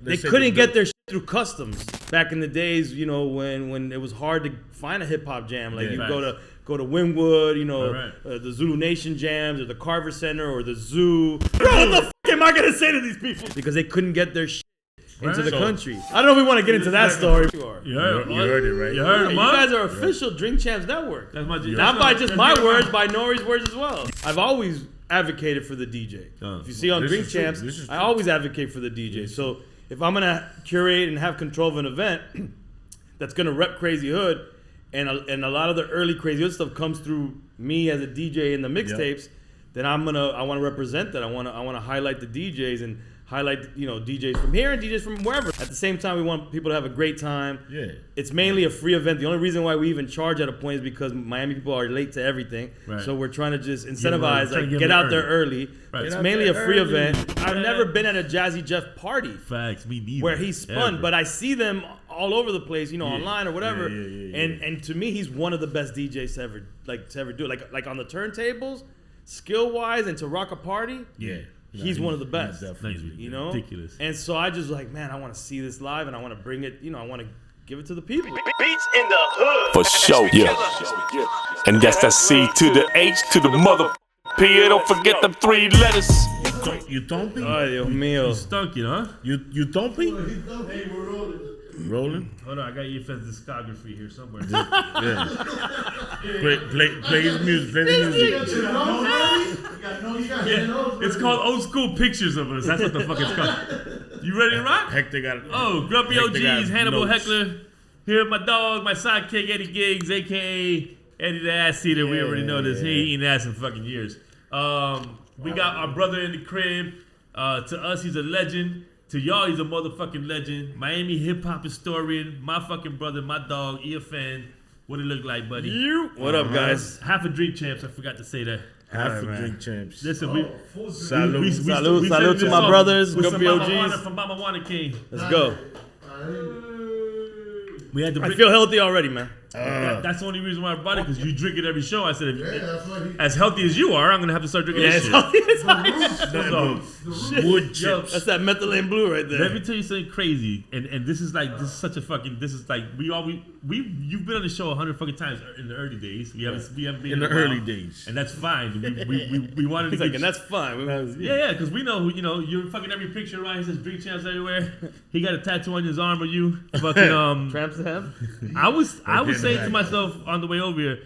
they couldn't get their shit through customs back in the days, you know, when it was hard to find a hip hop jam. Like you go to Wynwood, you know, the Zulu Nation jams or the Carver Center or the Zoo. Bro, what the fuck am I gonna say to these people? Because they couldn't get their shit into the country. I don't know if we want to get into that story. You heard it, right? You heard it. You guys are official Drink Champs Network. That's my Not by just my words, by Nori's words as well. I've always advocated for the DJ. If you see on Drink Champs, I always advocate for the DJ. So if I'm gonna curate and have control of an event that's gonna rep Crazy Hood, and a lot of the early Crazy Hood stuff comes through me as a DJ in the mixtapes, then I want to represent that. I want to highlight the DJs and highlight, you know, DJs from here and DJs from wherever. At the same time, we want people to have a great time. Yeah. It's mainly a free event. The only reason why we even charge at a point is because Miami people are late to everything. Right. So we're trying to just incentivize, get out there early. Right. It's mainly a free event. I've never been at a Jazzy Jeff party. Facts, me neither. Where he spun, but I see them all over the place, you know, online or whatever. And to me, he's one of the best DJs to ever do it. Like on the turntables, skill wise, and to rock a party. Yeah. He's one of the best, you know? Ridiculous. And so I just like, man, I want to see this live and I want to bring it, you know, I want to give it to the people. Beats in the hood. For sure, yeah. And that's that C to the H to the mother P. Don't forget them 3 letters. You don't be? Ay, Dios mío. You stunk it, huh? You don't be? Hey, we're rolling. Rolling? Hold on, I got EFN's discography here somewhere. Play his music. Play the music. It's called Old School Pictures of Us. That's what the fuck it's called. You ready to rock? Hector got it. Oh, Grumpy OGs, Hannibal Heckler. Here, my dog, my sidekick, Eddie Giggs, a.k.a. Eddie the Ass Eater. We already know this. He ain't eaten ass in fucking years. We got our brother in the crib. To us, he's a legend. To y'all, he's a motherfucking legend. Miami hip-hop historian. My fucking brother, my dog, EFN. What it look like, buddy? What up, guys? Half a Drink Champs. I forgot to say that. Half a Drink Champs. Listen, salute to my brothers, Grumpy OGs. From Mama Wanna King. Let's go. I feel healthy already, man. That's the only reason why I brought it, because you drink it every show. I said, as healthy as you are, I'm gonna have to start drinking this shit. Healthy as I am. Wood chips. That's that methylene blue right there. Let me tell you something crazy, and this is such a fucking, you've been on the show 100 fucking times in the early days. We haven't been in the early days, and that's fine. We wanted to get and that's fine. Because we know, you know, you're fucking every picture around. He says Drink Champs everywhere. He got a tattoo on his arm of you. Fucking Tramps to him. I was saying to myself on the way over here,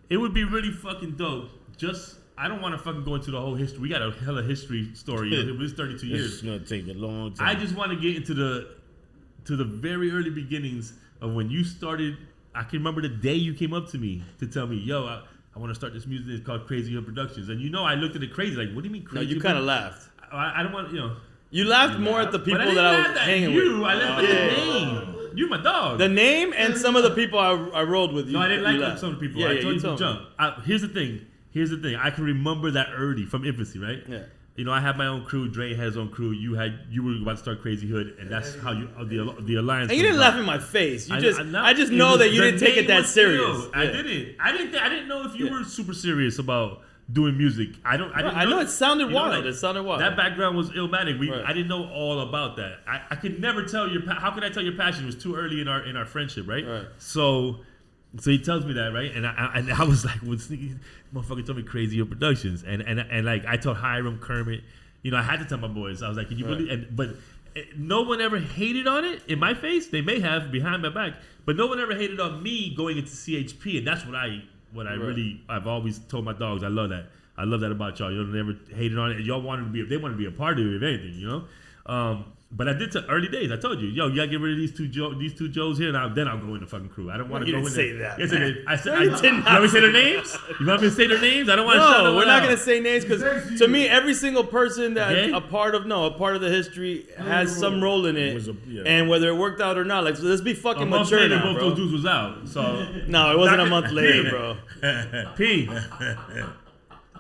it would be really fucking dope. I don't want to fucking go into the whole history. We got a hella history story. It was 32 years. It's gonna take a long time. I just want to get into the very early beginnings of when you started. I can remember the day you came up to me to tell me, yo, I want to start this music. It's called Crazy Hood Productions. And you know, I looked at it crazy. Like, what do you mean crazy? No, you kind of laughed. I don't want, you know. You laughed more at the people that I was hanging with. I laughed at the name. You my dog. The name and some of the people I rolled with. No, I didn't like some of the people. Yeah, I told you to me. jump. Here's the thing. I can remember that early from infancy, right? Yeah. You know, I had my own crew. Dre had his own crew. You were about to start Crazy Hood, and that's how the alliance. And you didn't laugh in my face. I just know that you didn't take it that serious. I didn't know if you were super serious about doing music. I know it sounded wild. It sounded wild. That background was Illmatic. I didn't know all about that. I could never tell how could I tell your passion? It was too early in our friendship, right? So he tells me that, right? And I was like, "Well, sneaky motherfucker told me Crazy Hood Productions," and like I told Hiram, Kermit, you know, I had to tell my boys. I was like, "Can you believe?" But no one ever hated on it in my face. They may have behind my back, but no one ever hated on me going into CHP, and that's what I've always told my dogs. I love that. I love that about y'all. You never hated on it. Y'all wanted to be a part of it, if anything, you know. But I did to early days. I told you, yo, you gotta get rid of these two Joes here, and then I'll go in the fucking crew. I don't want to go in there. You didn't say that. Yes, I did. I said, you want me to say their names? You want me to say their names? I don't want to shout them out. No, we're not gonna say names because to me, every single person that a part of the history has some role in it, and whether it worked out or not, like, so let's be fucking mature now, bro. Both those dudes was out. So no, it wasn't a month later, bro. P.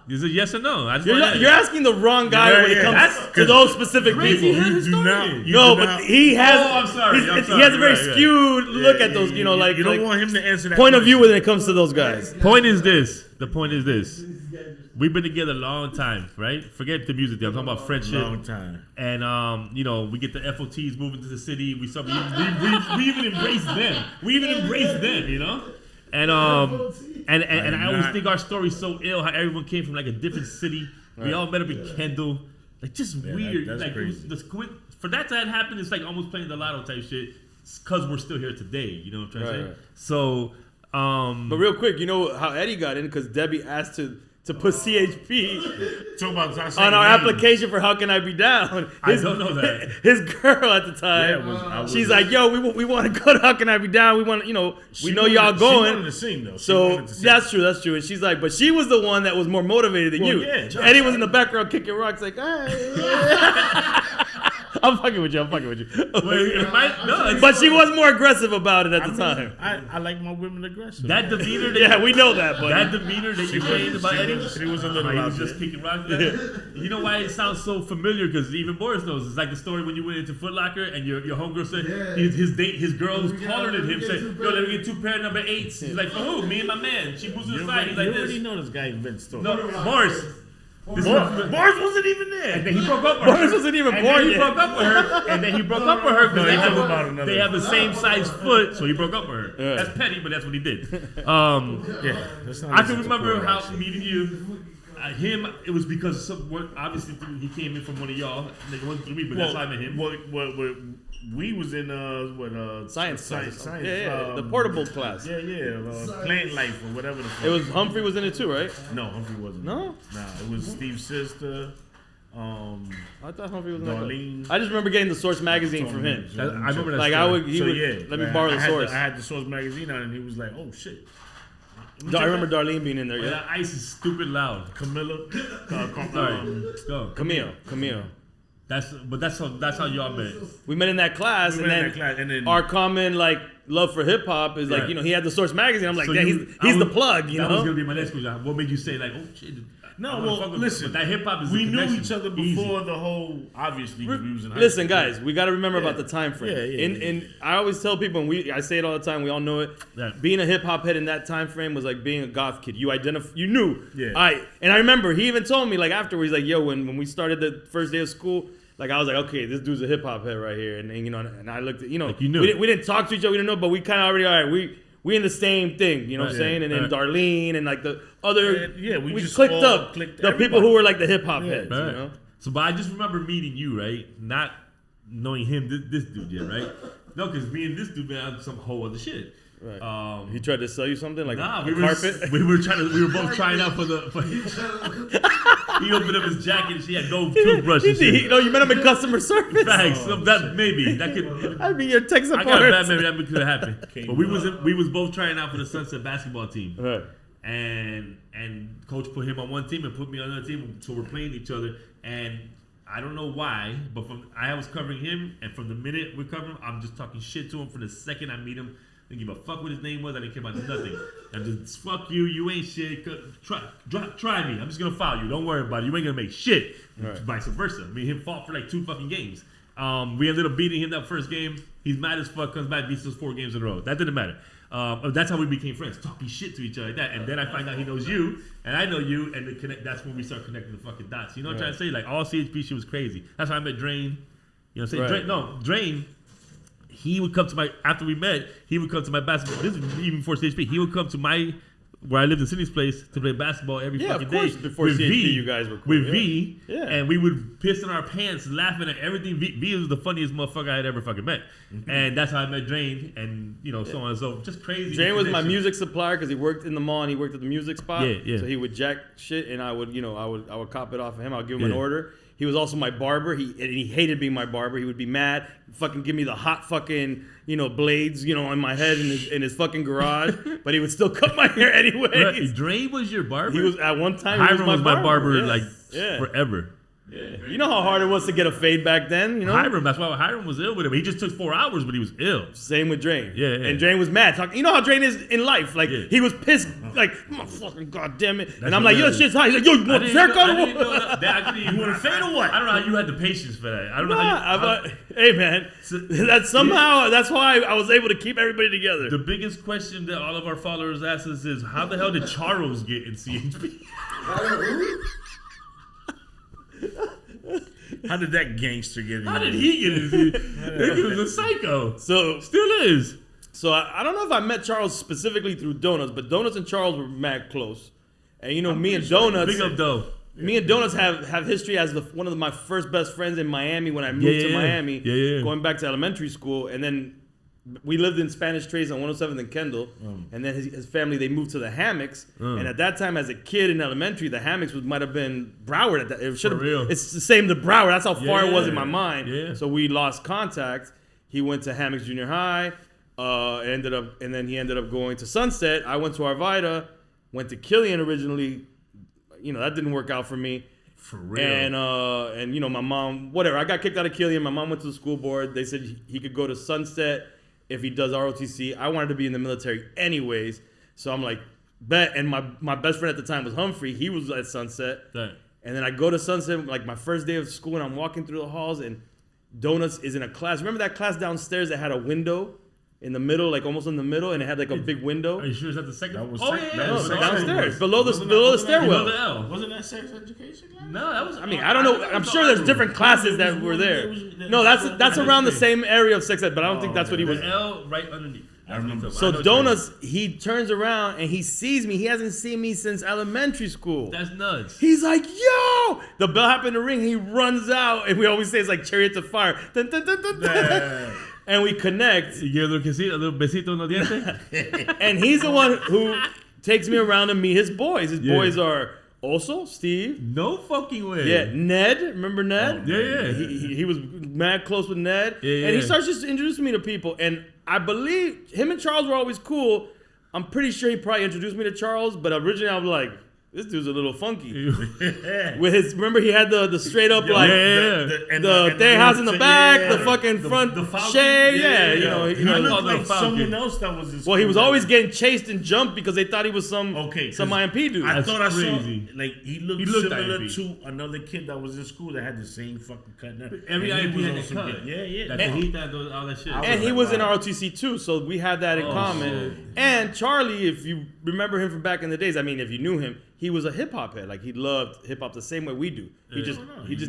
Is it yes or no? You're asking the wrong guy when it comes to those specific people. But he has. Oh, I'm sorry. He has a very skewed look at those. You know, like you don't want him to answer that point of view when it comes to those guys. Point is this: The point is this: we've been together a long time, right? Forget the music thing. I'm talking about friendship. Long time. And we get the FOTs moving to the city. We even embrace them. We even embrace them, you know. And I always think our story's so ill. How everyone came from like a different city. We all met up in Kendall. Like just weird. That's like crazy. For that to happen, it's like almost playing the lotto type shit. Because we're still here today. You know what I'm trying to say? Right. So. But real quick, you know how Eddie got in because Debbie asked to put CHP on our application for How Can I Be Down. I don't know that. His girl at the time, she's like, "Yo, we want to go to How Can I Be Down? We want, we know y'all going." She wanted to sing though. So that's true. And she's like, but she was the one that was more motivated than you. Yeah, Eddie was in the background kicking rocks, like, "Hey." I'm fucking with you. But she was more aggressive about it at the time. I like my women aggressive. That demeanor. We know that. But that demeanor that you made about Eddie. She was a little. He was just kicking rocks. You know why it sounds so familiar? Because even Boris knows. It's like the story when you went into Foot Locker and your homegirl said his girl who's taller than him said, "Yo, let me get 2 pair number 8s." He's like, "For who? Me and my man." She moves to the side. He's like, "You already know this guy invents stories." No, Boris. Boris wasn't even there. And then he broke up with her. Boris wasn't even born yet. He broke up with her. And then he broke up with her because they have the same size foot, so he broke up with her. Yeah. That's petty, but that's what he did. I can remember how meeting you. It was because obviously he came in from one of y'all. It wasn't through me, but that's how I met him. We was in science. Yeah, the portable class. Plant life or whatever the fuck. It was Humphrey was in it too, right? No, Humphrey wasn't. No, it was Steve's sister. I thought Humphrey was in Darlene. that. I just remember getting the Source magazine from him. I remember that. Like he would let me borrow the Source. I had the Source magazine on, and he was like, "Oh shit." I remember Darlene being in there. Yeah, that ice is stupid loud. Camilla. Go. Camille. That's how y'all met. We met in that class, and then our common love for hip hop is he had the Source magazine. I'm like, he's the plug. That was gonna be my next question. What made you say oh shit? No, well, listen. But that hip hop is. We knew each other before the whole. Obviously, we was in high listen, school. guys, we got to remember about the time frame. And I always tell people, and I say it all the time. We all know it. Yeah. Being a hip hop head in that time frame was like being a goth kid. You knew. Yeah. And I remember he even told me afterwards, yo, when we started the first day of school. I was like, okay, this dude's a hip hop head right here, and and I looked at, you knew. We didn't talk to each other, we didn't know, but we kind of already, all right, we in the same thing, you know what I'm saying? And then Darlene and the other, we just clicked up the people who were the hip hop heads, you know? So, but I just remember meeting you, right? Not knowing him, this dude yet, right? No, because me and this dude been on some whole other shit. Right. He tried to sell you something a carpet. We were both trying out for he opened up his jacket and she had no toothbrushes. You met him in customer service. Thanks. That could. I'd be your tech support. I got maybe that could have happened. But we was both trying out for the Sunset basketball team. Right. And coach put him on one team and put me on another team, so we're playing each other. And I don't know why, but I was covering him, and from the minute we're covering him, I'm just talking shit to him. From the second I meet him. Didn't give a fuck what his name was. I didn't care about nothing. I'm just fuck you. You ain't shit. Try me. I'm just gonna foul you. Don't worry about it. You ain't gonna make shit. Right. Vice versa. Me and him fought for 2 fucking games. We ended up beating him that first game. He's mad as fuck. Comes back, beats us 4 games in a row. That didn't matter. That's how we became friends. Talking shit to each other like that. And then I find out he knows you, and I know you, and that's when we start connecting the fucking dots. You know what I'm trying to say? All CHP shit was crazy. That's how I met Drain. You know what I'm saying? Drain. He would come to after we met, he would come to my basketball. This is even before CHP. He would come to where I lived in Sydney's place to play basketball every fucking day. Before CHP, you guys were cool. With V. Yeah. And we would piss in our pants laughing at everything. V was the funniest motherfucker I had ever fucking met. Mm-hmm. And that's how I met Drain and, so on and so. Just crazy. Drain was my music supplier because he worked in the mall and he worked at the music spot. Yeah. So he would jack shit and I would cop it off of him. I would give him an order. He was also my barber. He hated being my barber. He would be mad, fucking give me the hot fucking, blades, in my head in his fucking garage. But he would still cut my hair anyway. Dre was your barber? He was at one time. Hiram was my barber, forever. Yeah. You know how hard it was to get a fade back then, you know? Hiram, that's why Hiram was ill with him. He just took 4 hours, but he was ill. Same with Drain. Yeah. And Drain was mad. You know how Drain is in life. Like, Yeah. he was pissed. Like, oh, fucking goddamn it. That's and I'm like, yo, hilarious. shit's hot. He's like, yo, you want a haircut or what? You want to fade or what? I don't know how you had the patience for that. I don't know how you... Hey, man. That's why I was able to keep everybody together. The biggest question that all of our followers ask us is, how the hell did Charles get in CHP? How did that gangster get in? How did he get in? He was a psycho. So still is. So I don't know if I met Charles specifically through Donuts, but Donuts and Charles were mad close. And you know, me and Donuts, Big up, though. Me and Donuts have history as one of my first best friends in Miami when I moved to Miami. Going back to elementary school, and then we lived in Spanish Trace on 107th and Kendall, and then his family, they moved to the Hammocks. And at that time, as a kid in elementary, the Hammocks might have been Broward. At that, it should have. It's the same to Broward. That's how far it was in my mind. Yeah. So we lost contact. He went to Hammocks Junior High. And then he ended up going to Sunset. I went to Arvida. Went to Killian originally. You know, that didn't work out for me. For real. And you know, my mom, whatever. I got kicked out of Killian. My mom went to the school board. They said he could go to Sunset if he does ROTC. I wanted to be in the military anyways. So I'm like, bet. And my best friend at the time was Humphrey. He was at Sunset. Right. And then I go to Sunset, like my first day of school, and I'm walking through the halls, and Donuts is in a class. Remember that class downstairs that had a window? In the middle, like almost in the middle, and it had like a big window. Are you sure it's at the second? That was downstairs, below the stairwell. Below the L. Wasn't that sex education class? No, that was. I mean, I don't know. I'm sure there's different classes that were there. No, that's around the same area of sex ed, but I don't think that's what he was. The L right underneath. I remember. So Donuts, he turns around and he sees me. He hasn't seen me since elementary school. That's nuts. He's like, yo! The bell happened to ring. He runs out, and we always say it's like Chariots of Fire. Dun, dun, dun, dun, dun. And we connect. You give a little besito en los dientes. And he's the one who takes me around to meet his boys. His boys are also Steve. No fucking way. Yeah, Ned. Remember Ned? Yeah. He was mad close with Ned. Yeah. And he starts just introducing me to people. And I believe him and Charles were always cool. I'm pretty sure he probably introduced me to Charles, but originally I was like, this dude's a little funky. With his, remember he had the straight up like the their house in the back, the fucking front shade. You know, like someone else that was. Well, he was always getting chased and jumped because they thought he was some IMP dude. I thought I saw crazy. like he looked similar to another kid that was in school that had the same fucking cut. Every IMP had the cut. Yeah. All that shit. And he was in ROTC too, so we had that in common. Shit. And Charlie, if you remember him from back in the days, I mean, if you knew him, he was a hip hop head. Like he loved hip hop the same way we do. He just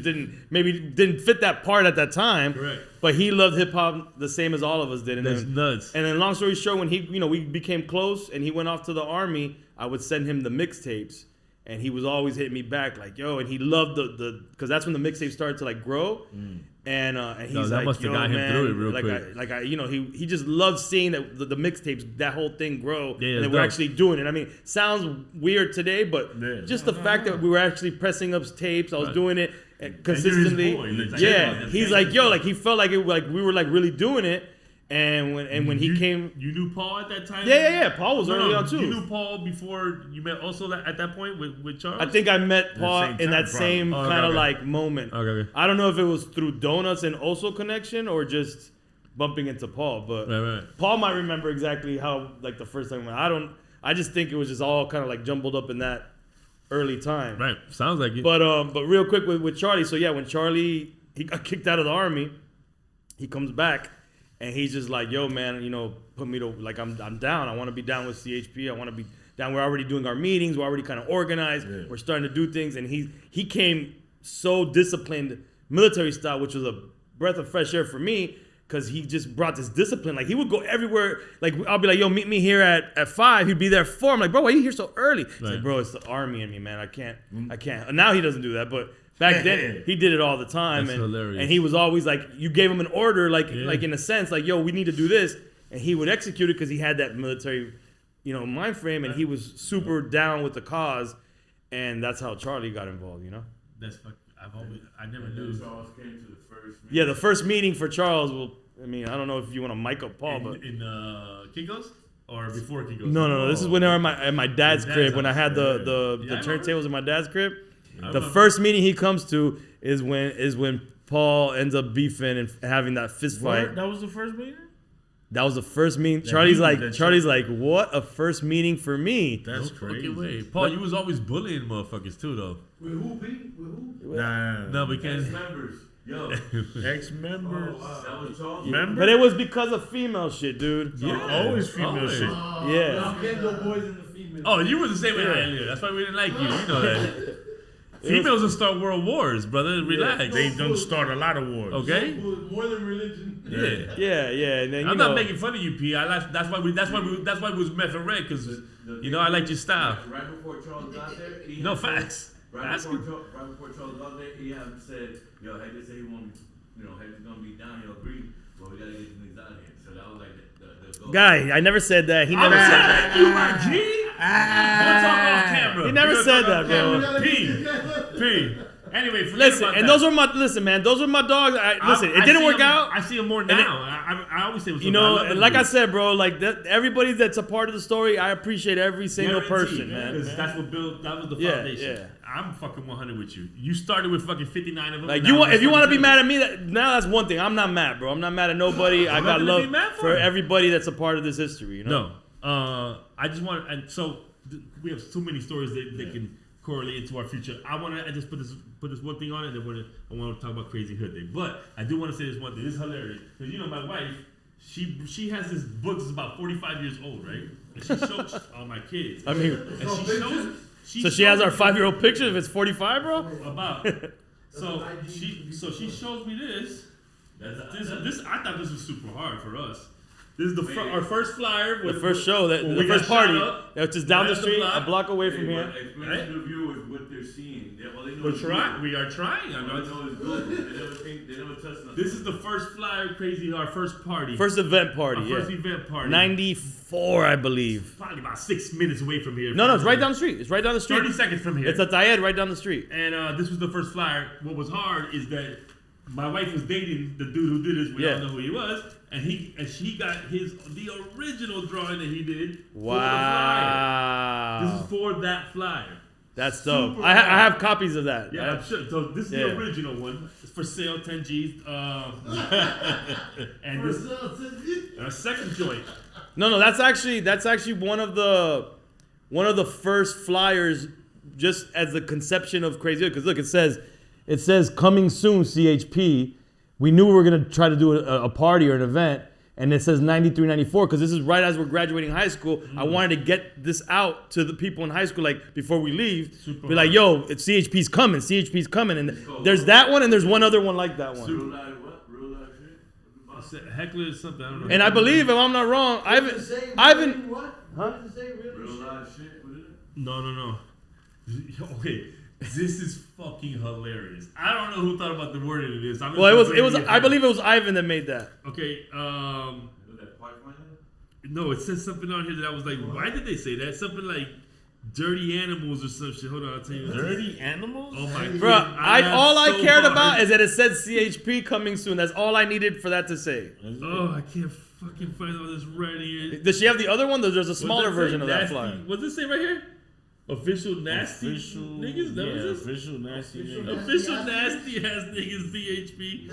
didn't fit that part at that time. Correct. But he loved hip hop the same as all of us did. And That's nuts. And then long story short, when we became close and he went off to the army, I would send him the mixtapes. And he was always hitting me back like, yo, and he loved the because that's when the mixtape started to like grow. And he's like, must have yo, got him man, through it real quick. He just loved seeing that the mixtapes, that whole thing grow, and that we're dope. actually doing it. I mean, sounds weird today, but just the fact that we were actually pressing up tapes, I was doing it consistently. He's like, yo, like he felt like we were like really doing it. And when he came, you knew Paul at that time. Yeah. Paul was early on too. You knew Paul before you met also at that point with Charles. I think I met Paul in that same kind of like moment. Okay. I don't know if it was through Donuts and also connection or just bumping into Paul, but Paul might remember exactly how like the first time. I just think it was just all kind of like jumbled up in that early time. Right. Sounds like it. But real quick with Charlie. So yeah, when Charlie he got kicked out of the army, he comes back. And he's just like, yo, man, you know, put me to, like, I'm down. I want to be down with CHP. I want to be down. We're already doing our meetings. We're already kind of organized. Yeah. We're starting to do things. And he came so disciplined military style, which was a breath of fresh air for me because he just brought this discipline. Like, he would go everywhere. Like, I'll be like, yo, meet me here at 5. He'd be there at 4. I'm like, bro, why are you here so early? He's like, bro, it's the army in me, man. I can't. And now he doesn't do that, but... Back then, he did it all the time. That's hilarious. And he was always like, you gave him an order, like in a sense, like, yo, we need to do this. And he would execute it because he had that military, mind frame. And he was super down with the cause. And that's how Charlie got involved, That's I never knew. Charles came to the first meeting. Yeah, the first meeting for Charles, I don't know if you want to mic up Paul, but. In Kinko's? Or before Kinko's? No. This is when they were at my dad's crib, when I had the turntables in my dad's crib. The first meeting he comes to is when Paul ends up beefing and having that fist fight. That was the first meeting? That was the first meeting. Charlie's like, what a first meeting for me. That's crazy. Way. Paul, you was always bullying motherfuckers too, though. With who, Pete? With who? Nah. No, we can't. Ex-members. Yo. Ex-members. Oh, wow. That was Charles. Remember? But it was because of female shit, dude. Yeah, always female shit. Yeah. I'm getting the boys in the female. Oh, you were the same way earlier. That's why we didn't like you. You know that. Females will start world wars, brother. Relax. They don't start a lot of wars. Okay. More than religion. Yeah. And then, I'm not making fun of you, P. That's why we was meth and red, because I like your style. Right before Charles got there, No facts. Right before Charles got there, he had said, "Yo, Hector said he won't, Hector's gonna be down. He'll agree, but we gotta get these niggas out of here." So that was like the goal. Guy, I never said that. He never said that. You my G. Don't talk off camera. He never said that, bro. P. Anyway, listen, about and that. those were my those were my dogs. It didn't work out. I see them more now. I always say, and like I said, bro, like everybody that's a part of the story, I appreciate every single person, man. Because that was the foundation. Yeah. I'm fucking 100 with you. You started with fucking 59 of them. Like if you want to be mad at me, now that's one thing. I'm not mad, bro. I'm not mad at nobody. I got love for everybody that's a part of this history. No, I just want, and so we have too many stories that can correlate into our future. I want to just put this one thing on it, and then I want to talk about Crazy Hood Day. But I do want to say this one thing. This is hilarious because my wife, she has this book that's about 45 years old, right? And she shows all my kids. I mean, and she has our 5-year-old picture if it's 45, bro. About so she shows me this. This I thought this was super hard for us. This is our first flyer. The first show, the first party. It's just down the street, a block away from here. Explain to the viewers what they're seeing. We are trying. I know. They never touched nothing. This is the first flyer, our first party. First event party, First event party. 94, I believe. Probably about 6 minutes away from here. No, it's right down the street. It's right down the street. 30 seconds from here. It's a Tayed right down the street. And this was the first flyer. What was hard is that my wife was dating the dude who did this. We don't know who he was. And she got the original drawing that he did. Wow. For the flyer. This is for that flyer. That's dope. I have copies of that. Yeah, I'm sure. So this is the original one. It's for sale, 10 G's. And this a second joint. No, that's actually one of the first flyers, just as the conception of Crazy Hood. Because look, it says coming soon, CHP. We knew we were gonna try to do a party or an event, and it says 93, 94 because this is right as we're graduating high school. I wanted to get this out to the people in high school, like before we leave. Be like, yo, it's CHP's coming, and there's that one, and there's one other one like that one. Real life shit? Heckler is something, I don't know. And I believe, if I'm not wrong, Ivan. What? Huh? What does it say? Real life shit? What is it? No. Okay. This is fucking hilarious. I don't know who thought about the wording of this. Well, it was. I believe it was Ivan that made that. Okay. No, it says something on here that I was like, why did they say that? Something like dirty animals or some shit. Hold on, I'll tell you. Dirty animals? Oh my god. Bro, all I cared about is that it said CHP coming soon. That's all I needed for that to say. Oh, I can't fucking find all this right here. Does she have the other one? There's a smaller version of that flyer. What's it say right here? Official nasty niggas? That was this? Official nasty niggas. Official nasty ass niggas VHP.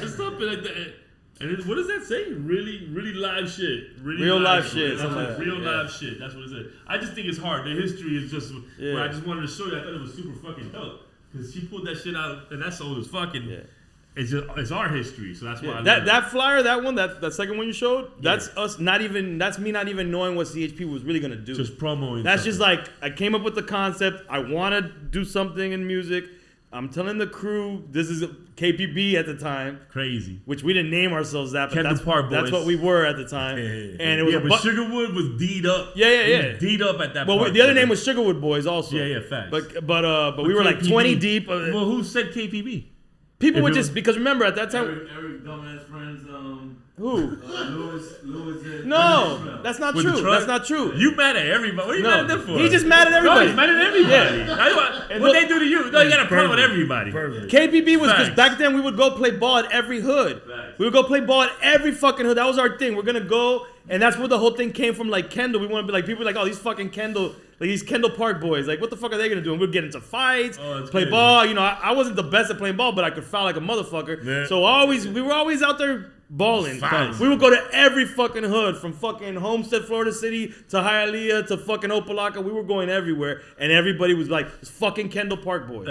It's something like that. And what does that say? Really live shit. Real live shit. Real live shit. That's what it said. I just think it's hard. The history is just. Well, I just wanted to show you. I thought it was super fucking dope because she pulled that shit out, and that's old as fucking. Yeah. It's our history, so that's why. I that flyer, that one, that second one you showed, that's us not even. That's me not even knowing what CHP was really gonna do. Just promoting. That's just like I came up with the concept. I want to do something in music. I'm telling the crew this is KPB at the time. Crazy. Which we didn't name ourselves that, but that's what we were at the time. And it was but Sugarwood was D'd up. Yeah. D'd up at that. Well, the other name was Sugarwood Boys also. Yeah, facts. But we were like 20 deep. Well, who said KPB? People would just because remember at that time. Eric dumbass friends. Who? Lewis. No, that's not true. That's not true. You mad at everybody? What are you mad at them for? He's just mad at everybody. No, he's mad at everybody. Yeah. What they do to you? No, you got a problem with everybody. Perfect. KPB was because back then we would go play ball at every hood. We would go play ball at every fucking hood. That was our thing. We're gonna go And that's where the whole thing came from, like Kendall. We want to be like, people are like, oh, these fucking Kendall, like these Kendall Park boys. Like, what the fuck are they going to do? And we'd get into fights, play ball. You know, I wasn't the best at playing ball, but I could foul like a motherfucker. Yeah. So we were always out there balling. We would go to every fucking hood, from fucking Homestead, Florida City, to Hialeah, to fucking Opelika. We were going everywhere. And everybody was like, it's fucking Kendall Park boys.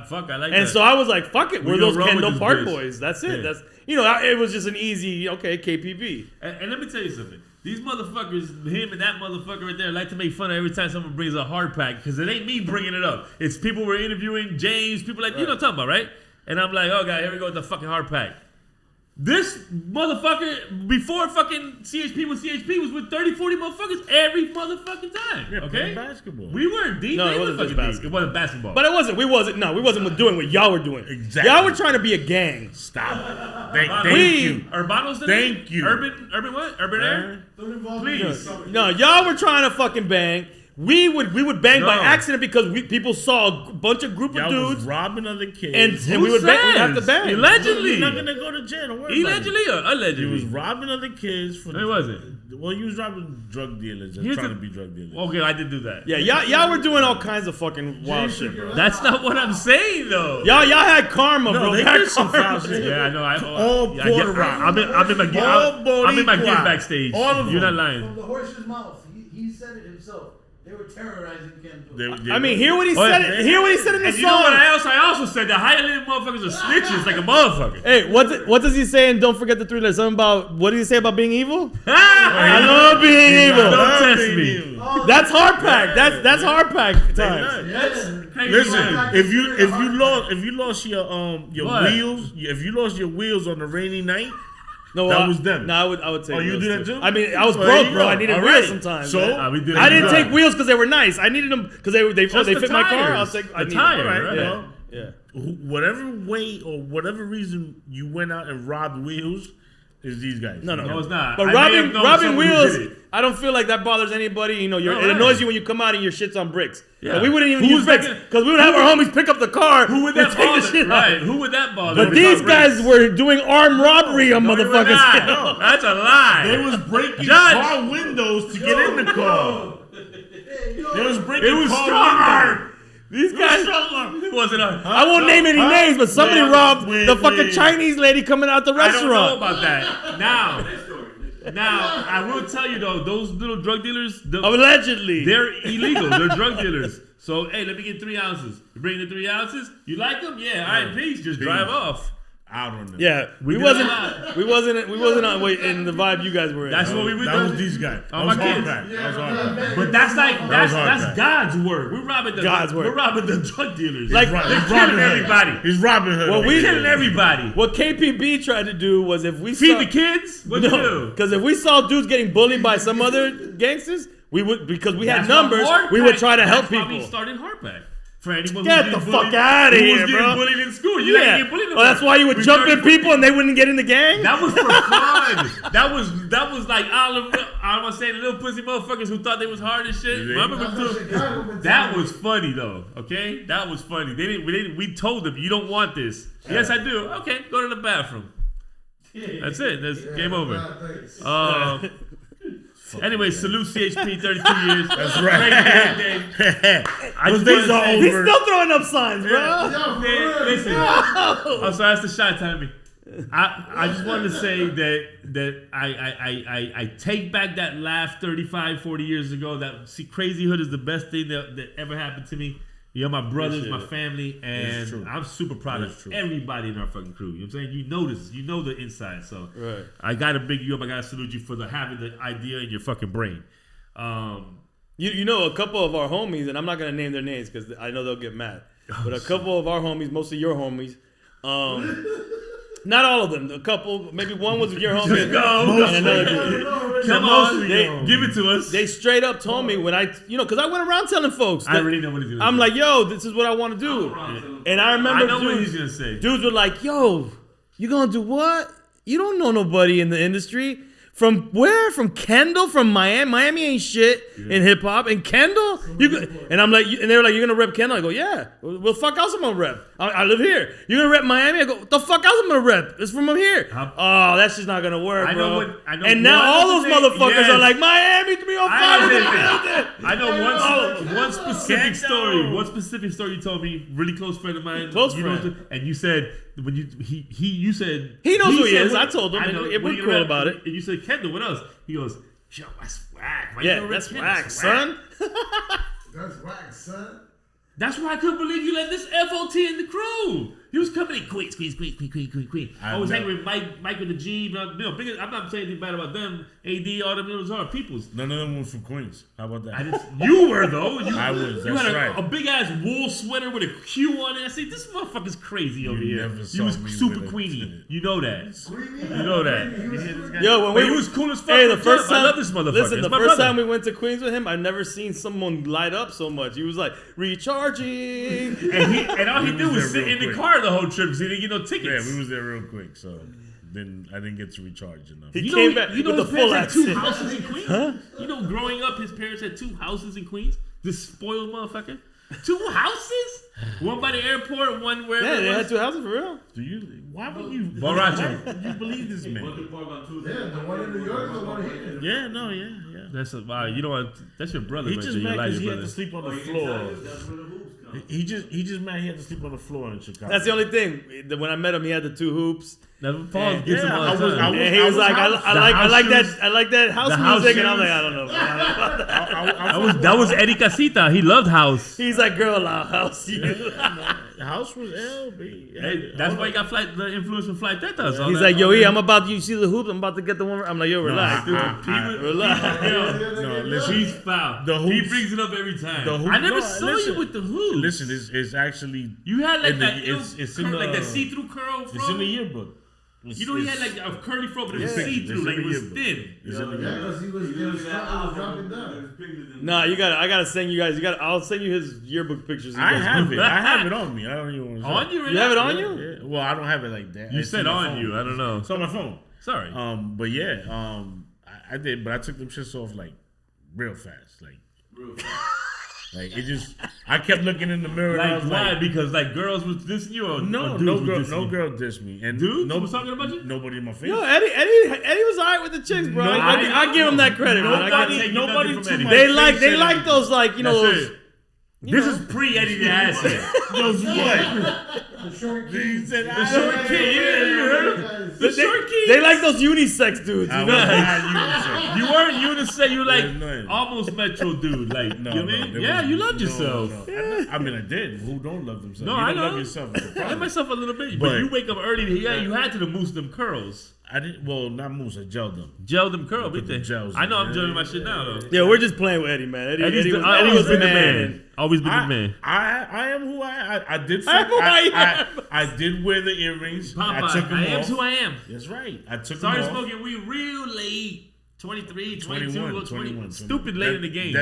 Fuck, I like that. And so I was like, fuck it. We're those Kendall Park boys. That's it. That's, you know, it was just an easy, okay, KPB. And let me tell you something. These motherfuckers, him and that motherfucker right there, like to make fun of every time someone brings a hard pack, because it ain't me bringing it up. It's people we're interviewing, James, people like, you know what I'm talking about, right? And I'm like, oh, God, here we go with the fucking hard pack. This motherfucker, before fucking CHP was with 30, 40 motherfuckers every motherfucking time. Yeah, okay? Basketball. We weren't deep. No, it wasn't just basketball. It wasn't basketball. But we wasn't doing what y'all were doing. Exactly. Y'all were trying to be a gang. Stop. Thank you. Urbano's the name? Thank you. Urban what? Urban Air? Please. No, y'all were trying to fucking bang. We would bang by accident because people saw a bunch of group of dudes was robbing other kids, and we would have to bang. Allegedly, you're not gonna go to jail. Don't worry Allegedly about it. or allegedly, he was robbing other kids. For it wasn't. Well, he was robbing drug dealers and trying to be drug dealers. Okay, I did do that. Yeah, y'all were doing all kinds of fucking wild shit, bro. That's not what I'm saying, though. Y'all had karma, bro. They did some foul shit. Yeah, I know. I'm in my gear backstage. All of them. You're not lying. From the horse's mouth, he said it himself. They were terrorizing Kendall. I mean, hear what he said. Hear what he said in the song. You know what I also said? The Hialeah motherfuckers are snitches like a motherfucker. Hey, what does he say? And don't forget the 3 letters. Something about, what did he say about being evil? I love being evil. Don't test me. That's hard pack. That's hard pack time. Listen, if you lost your wheels, if you lost your wheels on a rainy night. No, that was them. No, I would take. Oh, you do that too? I mean, I was broke, bro. I needed wheels sometimes. So I didn't take wheels because they were nice. I needed them because they fit my car. I was like, a tire, right? Yeah. Whatever way or whatever reason you went out and robbed wheels is these guys. No, it's not. But robbing wheels, I don't feel like that bothers anybody. You know, it annoys you when you come out and your shit's on bricks. Yeah. But we wouldn't even use bricks because we would have our homies pick up the car. Who would that bother? Right? Who would that bother? But these guys were doing armed robbery on motherfuckers. No, that's a lie. They was breaking car windows to get in the car. They was breaking car windows. These guys, it wasn't I won't name any names, but somebody robbed the fucking Chinese lady coming out the restaurant. I don't know about that. Now, I will tell you though, those little drug dealers, allegedly, they're illegal. They're drug dealers. So, hey, let me get 3 ounces. You bring the 3 ounces? You like them? Yeah, all right, peace. Just drive off. I don't know. Yeah, we wasn't on in the vibe you guys were in. That's what we were doing. That was these guys. All my kids. But that's God's word. We're robbing the drug dealers. Like they're killing everybody. He's robbing her. Well, we killing everybody. What KPB tried to do was if we feed the kids. What you do? Because if we saw dudes getting bullied by some other gangsters, we would because we had numbers. We would try to help people. We started Hardback. For anyone get the fuck out of here, bro. Who was getting bullied in school. You didn't get bullied in that's why you would jump in people and they wouldn't get in the gang? That was for fun. that was like all of I want to say the little pussy motherfuckers who thought they was hard as shit. Remember that was funny though. Okay? That was funny. We told them you don't want this. Yes, I do. Okay, go to the bathroom. That's it. That's game over. Anyway, salute CHP, 32 years. That's right. He's still throwing up signs, bro. Listen. Oh, so that's the shot time. I just wanted to say that I take back that laugh 35, 40 years ago. That Crazy Hood is the best thing that ever happened to me. You're my brothers, my family, and I'm super proud of everybody in our fucking crew. You know what I'm saying? You know this. You know the inside. So I got to big you up. I got to salute you for having the idea in your fucking brain. You know, a couple of our homies, and I'm not going to name their names because I know they'll get mad, but a couple of our homies, mostly your homies, not all of them. A couple, maybe one was your homie. And another dude. Come on, give it to us. They straight up told me when because I went around telling folks. I already know what he's gonna do. I'm like, yo, this is what I want to do. And I remember what he's gonna say. Dudes were like, yo, you gonna do what? You don't know nobody in the industry. From where? From Kendall? From Miami? Miami ain't shit in hip hop. And Kendall? And I'm like, and they were like, you're gonna rep Kendall? I go, yeah. Well, fuck else I'm gonna rep. I live here. You're gonna rep Miami? I go, what the fuck else I'm gonna rep? It's from here. Oh, that's just not gonna work, bro. And now all those motherfuckers are like, Miami 305. I know one specific story. One specific story you told me. Really close friend of mine. Close friend. And you said when you said he knows who he is. I told him. We're cool about it. And you said, Kendall, what else? He goes, yo, that's whack. That's whack, son. That's whack, son. That's why I couldn't believe you let this FOT in the crew. He was coming in Queens. I was hanging with Mike with the G. I'm not saying anything bad about them. AD, all them those are peoples. None of them was from Queens. How about that? You were though. I was. That's you had right. A big ass wool sweater with a Q on it. I said, this motherfucker's crazy over here. He was super queenie. You know that. You know that. Yo, when he was cool as fuck. Hey, the first time, I love this motherfucker. Listen, the first time we went to Queens with him, I've never seen someone light up so much. He was like recharging, and all he did was sit in the car the whole trip because he didn't get no tickets. Yeah, we was there real quick, so then I didn't get to recharge enough. He came back with the full accent. 2 houses in Queens. Huh? You know, growing up, his parents had 2 houses in Queens. This spoiled motherfucker. 2 houses? One by the airport, one where. Yeah, they had 2 houses for real. Why would you? Borracho. Why would you believe this man? Yeah, the one in New York, the one here. Yeah, no, yeah. That's you know what? That's your brother. He right just there. mad because he had brother. to sleep on the floor. He just mad he had to sleep on the floor in Chicago. That's the only thing. When I met him, he had the 2 hoops. Paul gets him all the time. And he was like, I like that house music, and I'm like, I don't know. That was Eddie Casita. He loved house. He's like, girl, I'll house you. The house was LB. Hey, that's why he got the influence from Flight Tetas. He's like, yo, I'm about, you see the hoops? I'm about to get the one. I'm like, yo, relax, dude. Relax. No, listen. He's foul. He brings it up every time. I never saw you with the hoops. Listen, it's actually. You had like that it's in like that see-through curl fro. It's in the yearbook. You know, he had like a curly fro, but it was see-through, like it was thin. It's in the because he was dropping down. Nah, I gotta send you guys. I'll send you his yearbook pictures. I have it on me. I don't even want to. On you? You have it on you? Yeah. Well, I don't have it like that. You said on you. I don't know. It's on my phone. Sorry. But yeah, I did, but I took them shits off like real fast, Like it just, I kept looking in the mirror. Like and I was why? Like, because like girls was dissing you, or no girl dissed me, and dudes was talking about you. Nobody in my face. Yo, Eddie was alright with the chicks, bro. I give him that credit. Nobody. They like those, like, you know those. This is pre Eddie the Asset. Those what? The short kid. He said, the short kid. Yeah, you heard him. The short kid. They like those unisex dudes. You know? You weren't unisex. You were like almost metro dude. Like, no, you know what I mean? Yeah, you loved yourself. No. I mean, I did. Who don't love themselves? No, I know. Love yourself. I love myself a little bit, but you wake up early. You had to mousse them curls. I didn't. Well, not mousse. I gelled them. Gelled them curl. I know I'm gelling my shit now though. Yeah, we're just playing with Eddie, man. Eddie was the man. Always been the man. I am who I did. I did wear the earrings. Popeye, I took them I am off. who I am. That's right. I took Started them off. smoking weed real late. 23, 22, 21, 21. Stupid late in the game.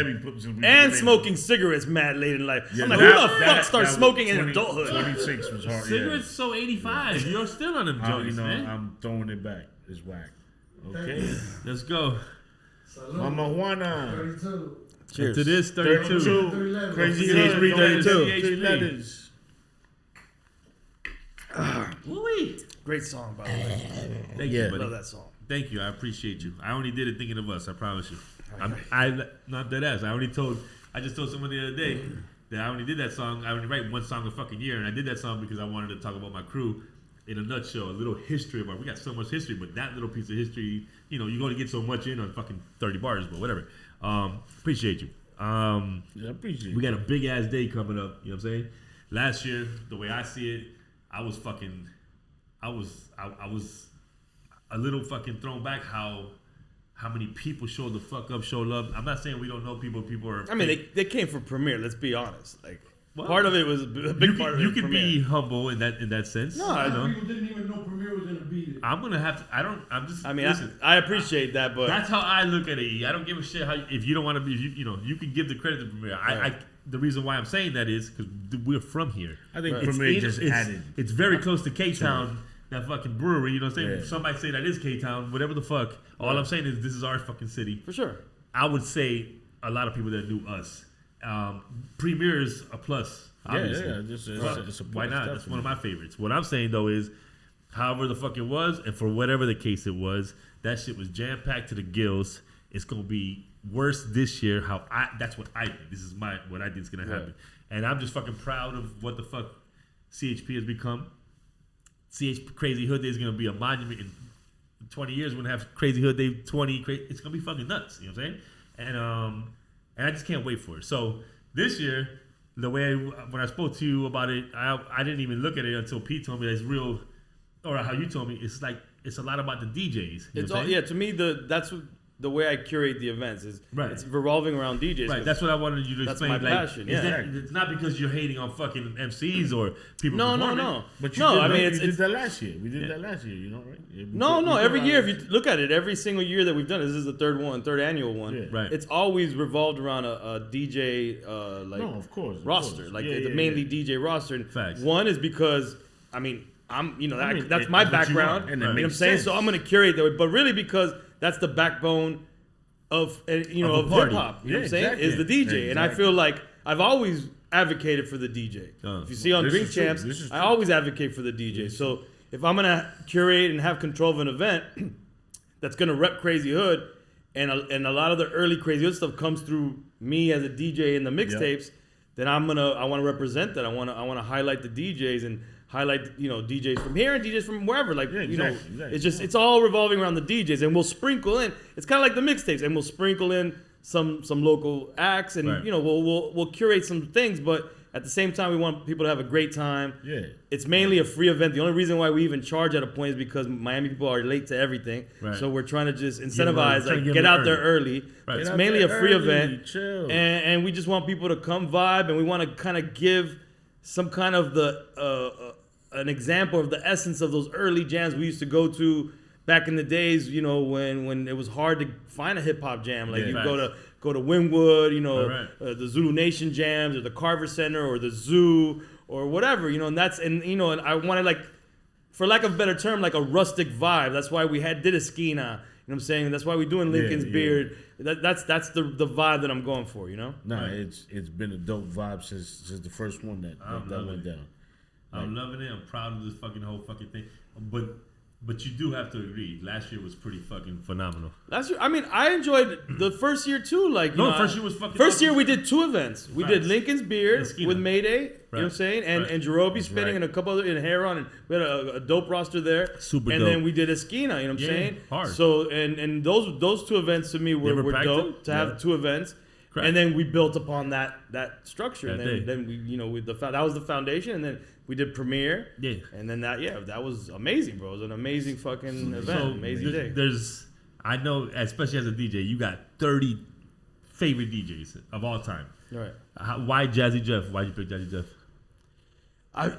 And smoking cigarettes mad late in life. I'm like, who the fuck starts smoking in adulthood? 26 was hard. Cigarettes so 85. You're still on them joints, man. I'm throwing it back. It's whack. Okay. Let's go. Mama Juana. 32. Cheers. To this 32. Crazy CHP 32. Great song, by the way. Thank you, buddy. Love that song. Thank you. I appreciate you. I only did it thinking of us. I promise you. I'm not dead ass. I just told someone the other day that I only did that song. I only write one song a fucking year, and I did that song because I wanted to talk about my crew in a nutshell, a little history of our. We got so much history, but that little piece of history, you know, you're going to get so much in on fucking 30 bars, but whatever. Appreciate you. Yeah, appreciate you. We got a big ass day coming up. You know what I'm saying? Last year, the way I see it, I was a little fucking thrown back how many people showed the fuck up, show love. I'm not saying we don't know people. People are. I mean, they came for Premiere. Let's be honest. Like, part of it was a big part of it. You can be humble in that sense. No, I know. People didn't even know Premiere was gonna be there. I'm gonna have to. I'm just. I mean, listen, I appreciate that, but that's how I look at it. I don't give a shit how if you don't want to be. You can give the credit to Premiere. Right. The reason why I'm saying that is because we're from here. I think Premiere just added. It's very close to K-Town. that fucking brewery. You know what I'm saying? Yeah. Somebody say that is K-Town, whatever the fuck. All I'm saying is this is our fucking city. For sure. I would say a lot of people that knew us. Premier is a plus. Obviously. It's a Why plus, not? That's definitely. one of my favorites. What I'm saying though is, however the fuck it was, and for whatever the case it was, that shit was jam packed to the gills. It's gonna be worse this year. That's what I think. This is what I think is gonna happen, and I'm just fucking proud of what the fuck CHP has become. Crazy Hood Day is gonna be a monument in 20 years. We're gonna have Crazy Hood Day 20. It's gonna be fucking nuts. You know what I'm saying? And I just can't wait for it. So this year, the way when I spoke to you about it, I didn't even look at it until Pete told me that it's real, or how you told me. It's like it's a lot about the DJs. It's all, yeah. To me, that's the way I curate the events is it's revolving around DJs. Right. That's what I wanted you to explain. That's my passion. Yeah. It's not because you're hating on fucking MCs or people. No. But we did that last year. We did that last year. You know, right? No. Every year, if you look at it, every single year that we've done it, this is the third annual one. Yeah. Right. It's always revolved around a DJ of course, roster, mainly DJ roster. And Facts. One is because that's my background. And you know what I'm saying? So I'm going to curate that way, but really because that's the backbone of hip hop. You know what I'm saying? Is the DJ, and I feel like I've always advocated for the DJ. If you see on Drink Champs, I always advocate for the DJ. So if I'm gonna curate and have control of an event that's gonna rep Crazy Hood, and a lot of the early Crazy Hood stuff comes through me as a DJ in the mixtapes, then I want to represent that. I want to highlight the DJs and highlight DJs from here and DJs from wherever. It's all revolving around the DJs, and we'll sprinkle in. It's kind of like the mixtapes, and we'll sprinkle in some local acts, and we'll curate some things, but at the same time we want people to have a great time. It's mainly a free event. The only reason why we even charge at a point is because Miami people are late to everything, so we're trying to just incentivize, get out there early. It's mainly a free event, and we just want people to come vibe, and we want to kind of give some kind of an example of the essence of those early jams we used to go to back in the days, when it was hard to find a hip hop jam. Like you go to Wynwood, the Zulu Nation jams, or the Carver Center, or the Zoo, or whatever, and I wanted, for lack of a better term, like a rustic vibe. That's why we did a Esquina. You know what I'm saying? That's why we're doing Lincoln's Beard. That's the vibe that I'm going for. No, it's been a dope vibe since the first one that went down. I'm loving it. I'm proud of this whole fucking thing. But you do have to agree, last year was pretty fucking phenomenal. Last year, I enjoyed the first year too. First year was fucking First awesome. year we did two events. We did Lincoln's Beard with Mayday, you know what I'm saying? And Jerobi spinning and a couple other, and Heron, and we had a dope roster there. Super and dope. then we did Esquina, you know what I'm saying? Hard. So, and those two events to me were dope to have two events. Correct. And then we built upon that structure. And then we, that was the foundation, and then we did Premiere. Yeah. And then that was amazing, bro. It was an amazing fucking event. Amazing day. I know, especially as a DJ, you got 30 favorite DJs of all time. Right. Why Jazzy Jeff? Why'd you pick Jazzy Jeff? I love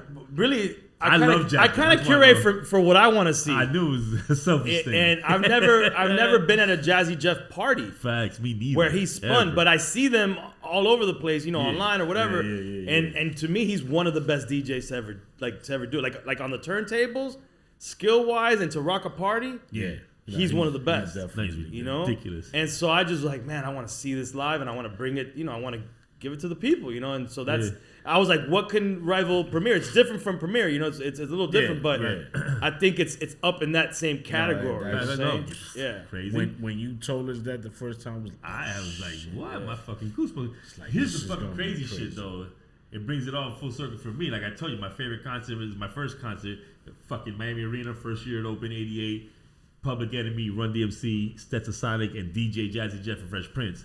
Jazzy. I kind of curate for what I want to see. I knew it was selfish thing. And I've never been at a Jazzy Jeff party. Facts, me neither. Where he spun, but I see them all over the place, online or whatever. And to me, he's one of the best DJs to ever do it. Like on the turntables, skill wise, and to rock a party. Yeah. He's one of the best. Ridiculous. And so I just man, I want to see this live, and I want to bring it. I want to give it to the people. And so that's. Yeah. I was like, what can rival Premiere? It's different from Premiere, it's a little different, but I think it's up in that same category. Crazy. When you told us that the first time, I was like, what? My fucking goosebumps. Here's the fucking crazy shit though. It brings it all full circle for me. Like I told you, my favorite concert was my first concert, fucking Miami Arena, first year it opened, 88. Public Enemy, Run DMC, Stetson Sonic, and DJ Jazzy Jeff and Fresh Prince.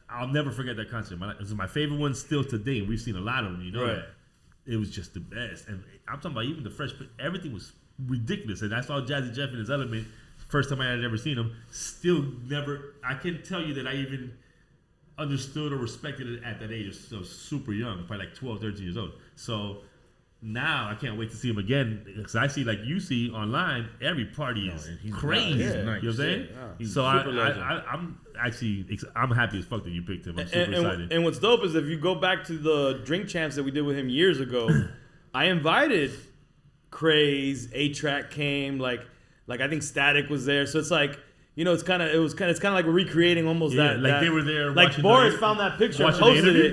I'll never forget that concert. It was my favorite one still today, and we've seen a lot of them. That. It was just the best. And I'm talking about even the Fresh Prince. Everything was ridiculous. And I saw Jazzy Jeff in his element. First time I had ever seen him. Still never. I can't tell you that I even understood or respected it at that age. I was super young, probably like 12, 13 years old. So now I can't wait to see him again, because I see, like you see online, every party is crazy. Nice. You know what I'm saying? So I'm happy as fuck that you picked him. I'm super excited. And what's dope is if you go back to the Drink Champs that we did with him years ago, I invited Craze, A-Track came, like I think Static was there. So it's like, you know, it's kind of like we're recreating almost that. Like they were there. Like Boris found that picture, posted it,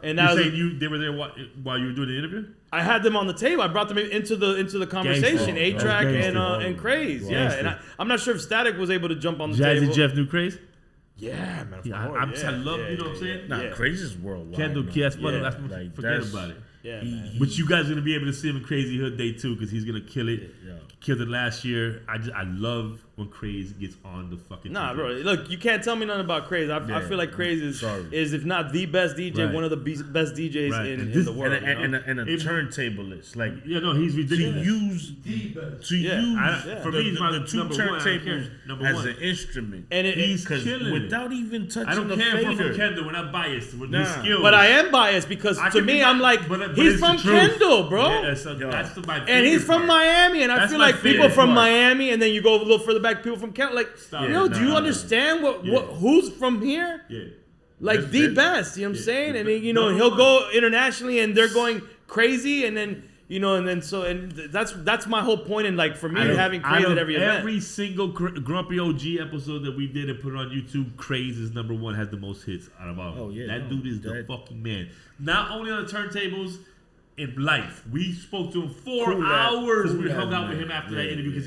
and that was they were there while you were doing the interview. I had them on the table. I brought them into the conversation. A-Track and Craze, yeah. And I'm not sure if Static was able to jump on the table. Jazzy Jeff knew Craze. Yeah, man. I love, you know what I'm saying? Nah, Craze is worldwide. Kendall Kiss, forget about it. Yeah, but you guys are gonna be able to see him in Crazy Hood Day too, because he's gonna kill it. Killed it last year. I love when Craze gets on the fucking. Nah, bro. Look, you can't tell me nothing about Craze. I feel like Craze is if not the best DJ, one of the best DJs in the world. And a turntablist. Like, he's ridiculous. To use for me, he's the two turntables as an instrument, and he's killing without even touching. I don't the care if fader. we're from Kendall. We're not biased. We're skills. But I am biased because to me, I'm like, he's from Kendall, bro. That's my and he's from Miami, and I feel like people from Miami, and then you go a little further back, people from Kendall. Like, do you understand what who's from here? Yeah. Like the best, you know what I'm saying? And then, he'll go internationally, and they're going crazy, and then that's my whole point in, like, for me having Craze at every event. Every single Grumpy OG episode that we did and put on YouTube, Craze is number one, has the most hits out of all. That dude is the fucking man. Not only on the turntables, in life. We spoke to him 4 hours. We hung out with him after that interview because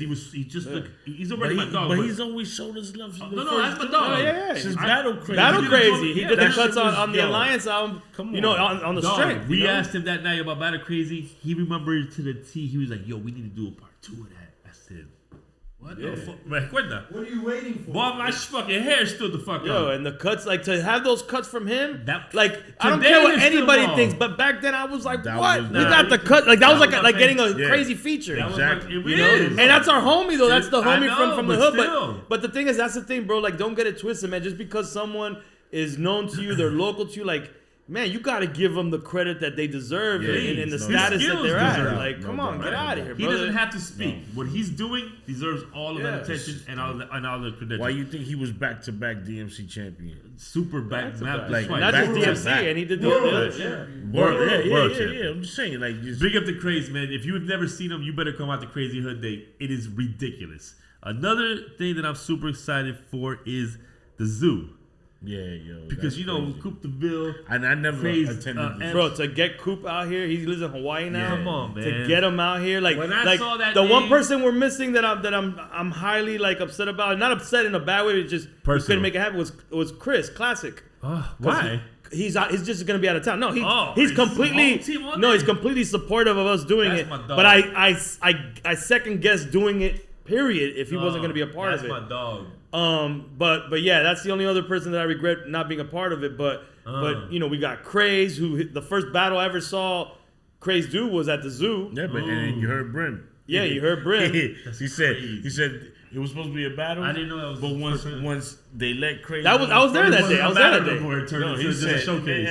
he's already my dog. But he's always showed us love. No, that's my dog. Since Battle Crazy. Battle Crazy. He did the cuts on the Alliance album, on the strength. We asked him that night about Battle Crazy. He remembered to the T. He was like, yo, we need to do a part 2 of that. I said, what the fuck? What are you waiting for? Boy, my fucking hair stood the fuck up. Yo, and the cuts, like, to have those cuts from him, I don't today care what is anybody still thinks, but back then I was like, what? We got the cut. Like, that was like getting a crazy feature. Exactly. And that's our homie, though. That's the homie from the hood. Still. But the thing is, that's the thing, bro. Like, don't get it twisted, man. Just because someone is known to you, they're local to you, like, man, you got to give them the credit that they deserve in the status that they're at. Like, come on, get out of here, bro. He doesn't have to speak. What he's doing deserves all of that attention and all the credentials. Why you think he was back-to-back DMC champion? Super back, not just DMC, and he did the world champ. Yeah. I'm just saying, like, big up the Craze, man. If you've never seen him, you better come out to Crazy Hood Day. It is ridiculous. Another thing that I'm super excited for is the zoo. Yeah, yo. Because Coop DeVille. And I never attended. Bro, to get Coop out here, he lives in Hawaii now. Come on, man. To get him out here, when I saw that the name, one person we're missing that I'm highly, like, upset about. Not upset in a bad way. It's just we couldn't make it happen. Was Chris Classic? Why? He's just gonna be out of town. No, he's completely supportive of us doing it. But I second guess doing it. Period. If he wasn't gonna be a part of it. That's my dog. But yeah, that's the only other person that I regret not being a part of it. But we got Craze, who the first battle I ever saw Craze do was at the zoo. Yeah, but and you heard Brim. Yeah, you heard Brim. he said it was supposed to be a battle. I didn't know that was. But once they let Crazy, I was there that day. No, he said a showcase.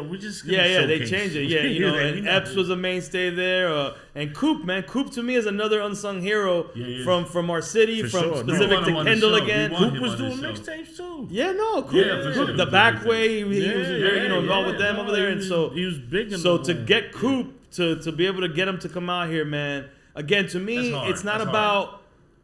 We're just they changed it. Yeah, and Epps was a mainstay there. And Coop, man, Coop to me is another unsung hero from our city, specific to Kendall again. Coop was doing mixtapes too. Yeah, no, Coop, the back way, he was very involved with them over there, and so he was big. So to get Coop to be able to get him to come out here, man. Again, to me, it's not about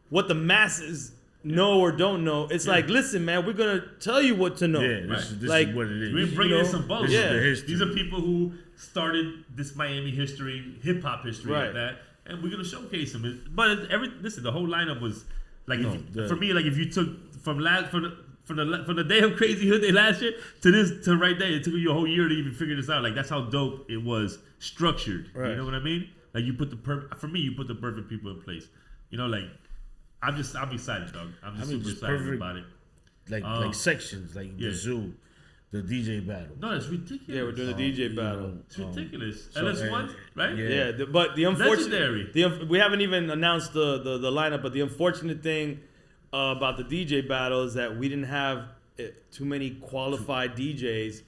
what the masses know or don't know. It's like, listen, man, we're gonna tell you what to know. Yeah, this is what it is. We're bringing in some bullshit. Yeah, these are people who started this Miami history, hip hop history, like that, and we're gonna showcase them. But the whole lineup was like, for me, like if you took from the day of Crazy Hood Day last year to right there, it took you a whole year to even figure this out. Like that's how dope it was structured. Right. You know what I mean? Like you put the perfect people in place. Like. I'm excited, dog. I'm just super excited about it. Like sections, like the zoo, the DJ battle. No, it's ridiculous. Yeah, we're doing the DJ battle. It's ridiculous. LS1, right? Yeah, but the unfortunate, legendary. We haven't even announced the lineup. But the unfortunate thing about the DJ battle is that we didn't have too many qualified DJs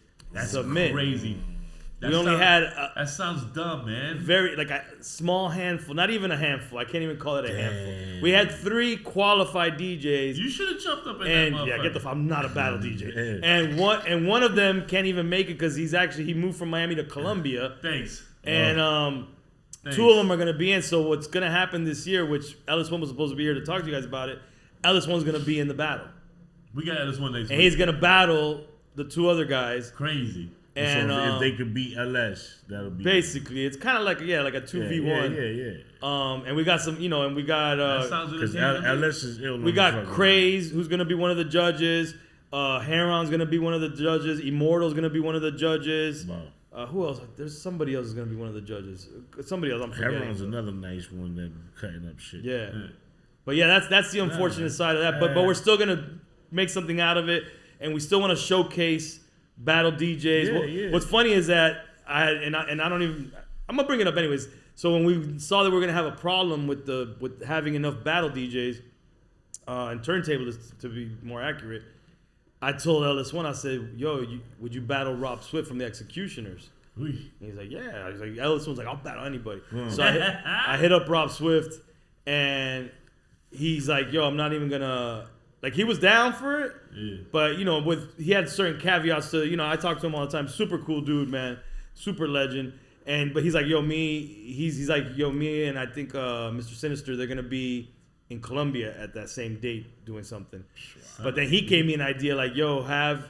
submit. Crazy. We only had that sounds dumb, man. Very a small handful, not even a handful. I can't even call it a handful. We had 3 qualified DJs. You should have jumped up and that motherfucker. I'm not a battle DJ. And one of them can't even make it because he moved from Miami to Columbia. Thanks. And Thanks. 2 of them are going to be in. So what's going to happen this year, which Ellis One was supposed to be here to talk to you guys about it, Ellis One's going to be in the battle. We got Ellis One next week. And he's going to battle the 2 other guys. Crazy. And so if they could beat LS, that'll be basically it's kind of like a 2v1. Yeah. And we got some, and we got because LS is ill. We got Craze, who's gonna be one of the judges. Heron's gonna be one of the judges. Immortal's gonna be one of the judges. Wow. Who else? There's somebody else who's gonna be one of the judges. Somebody else. I'm forgetting. Heron's another nice one that cutting up shit. Yeah. But yeah, that's the unfortunate side of that. But we're still gonna make something out of it, and we still want to showcase battle DJs. What's funny is that I'm gonna bring it up anyways. So when we saw that we were gonna have a problem with having enough battle DJs and turntablists, to be more accurate, I told Ellis One, I said, "Yo, would you battle Rob Swift from the Executioners?" And he's like, "Yeah." He's like, Ellis One's like, "I'll battle anybody." So I hit up Rob Swift, and he's like, "Yo, I'm not even gonna." Like, he was down for it, but, he had certain caveats to, I talk to him all the time. Super cool dude, man. Super legend. But he's like, he's like, me and I think Mr. Sinister, they're going to be in Colombia at that same date doing something. Sure. But then he gave me an idea, like, have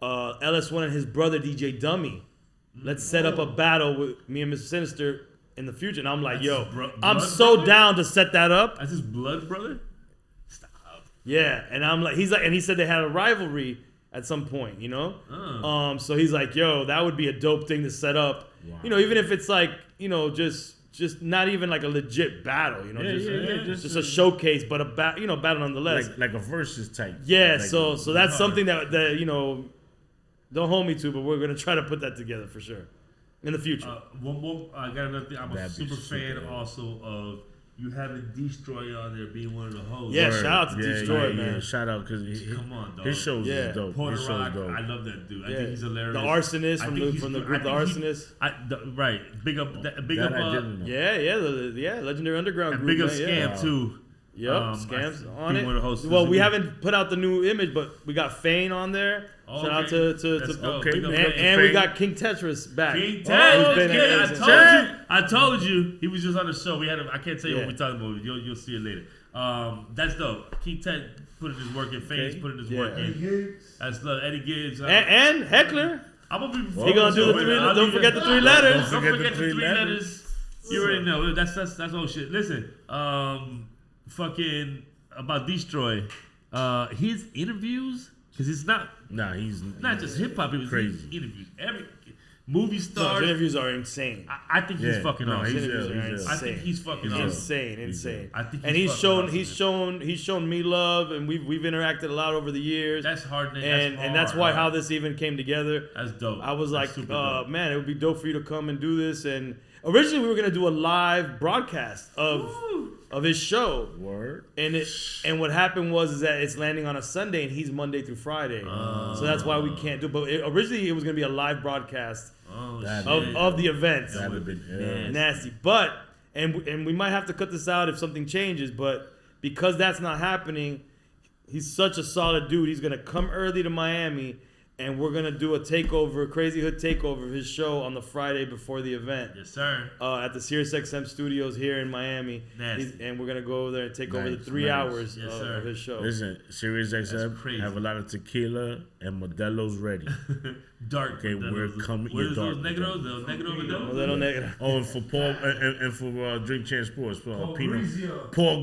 LS1 and his brother, DJ Dummy. Let's set up a battle with me and Mr. Sinister in the future. And I'm like, I'm so down to set that up. That's his blood brother? Yeah, and I'm like, and he said they had a rivalry at some point, So he's like, that would be a dope thing to set up, even if it's like, just not even like a legit battle, just a showcase, but a battle nonetheless, like a versus type. Yeah, so that's something that don't hold me to, but we're gonna try to put that together for sure in the future. One more, I got another thing. I'm a super fan also of. You having Destroy on there being one of the hosts. Yeah, shout out to Destroy, man. Yeah, shout out because come on, dog. His shows is dope. Porter Rock, I love that dude. I think he's hilarious. The Arsonist from the group, The Arsonist. Right, big up. Legendary Underground and group. Big up Scam too. Yep, Scams on it. Well, we haven't put out the new image, but we got Fane on there. Shout out to and we got King Tetris back. King Tetris, I told you he was just on the show. We had him. I can't tell you what we're talking about. You'll see it later. That's dope. King Tet putting his work in. Fane's putting his work in. That's love. Eddie Gibbs and Heckler. I'm gonna be. He gonna do the 3. Don't forget the 3 letters. Don't forget the 3 letters. You already know. That's old shit. Listen, fucking about Destroy. His interviews. Because it's not. Nah, he's not just hip hop. It was crazy. Interviews, every movie stars. No, his interviews are insane. I think he's fucking awesome. I think he's fucking awesome. Insane. I think he's shown me love, and we've interacted a lot over the years. That's hard. And that's why how this even came together. That's dope. I was like, man, it would be dope for you to come and do this. And originally we were gonna do a live broadcast of his show. Word. And what happened was that it's landing on a Sunday and he's Monday through Friday. So that's why we can't do it. But originally it was going to be a live broadcast of the event. That would have been nasty. But, and we might have to cut this out if something changes, but because that's not happening, he's such a solid dude. He's going to come early to Miami and we're going to do a takeover, Crazy Hood takeover of his show on the Friday before the event. Yes, sir. At the SiriusXM studios here in Miami. And we're going to go over there and take over the 3 hours of his show. Listen, SiriusXM have a lot of tequila and Modelo's ready. Dark. Okay, we're coming. What is those negros? The negro Modelo Negro. Oh, and for Paul and for Drink Champ Sports, Paul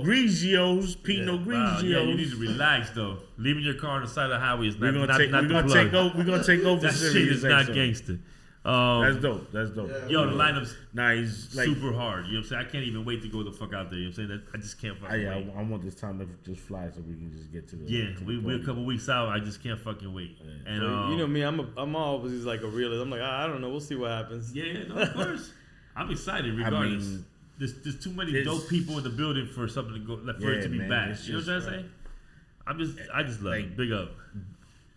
Grigio's Pinot Grigio. Wow, yeah, you need to relax though. Leaving your car on the side of the highway is not We're gonna take over. That shit is not gangster. That's dope. Yo, the lineup's he's like, super hard. You know what I'm saying? I can't even wait to go the fuck out there. You know what I'm saying? I just can't fucking wait. I want this time to just fly so we can just get to the. Yeah, we're a couple weeks out. I just can't fucking wait. Yeah. And you know me, I'm always like a realist. I'm like, I don't know. We'll see what happens. Yeah, no, of course. I'm excited regardless. I mean, there's too many dope people in the building for something to go for it to be back. You know what I'm saying? I just love it. Big up.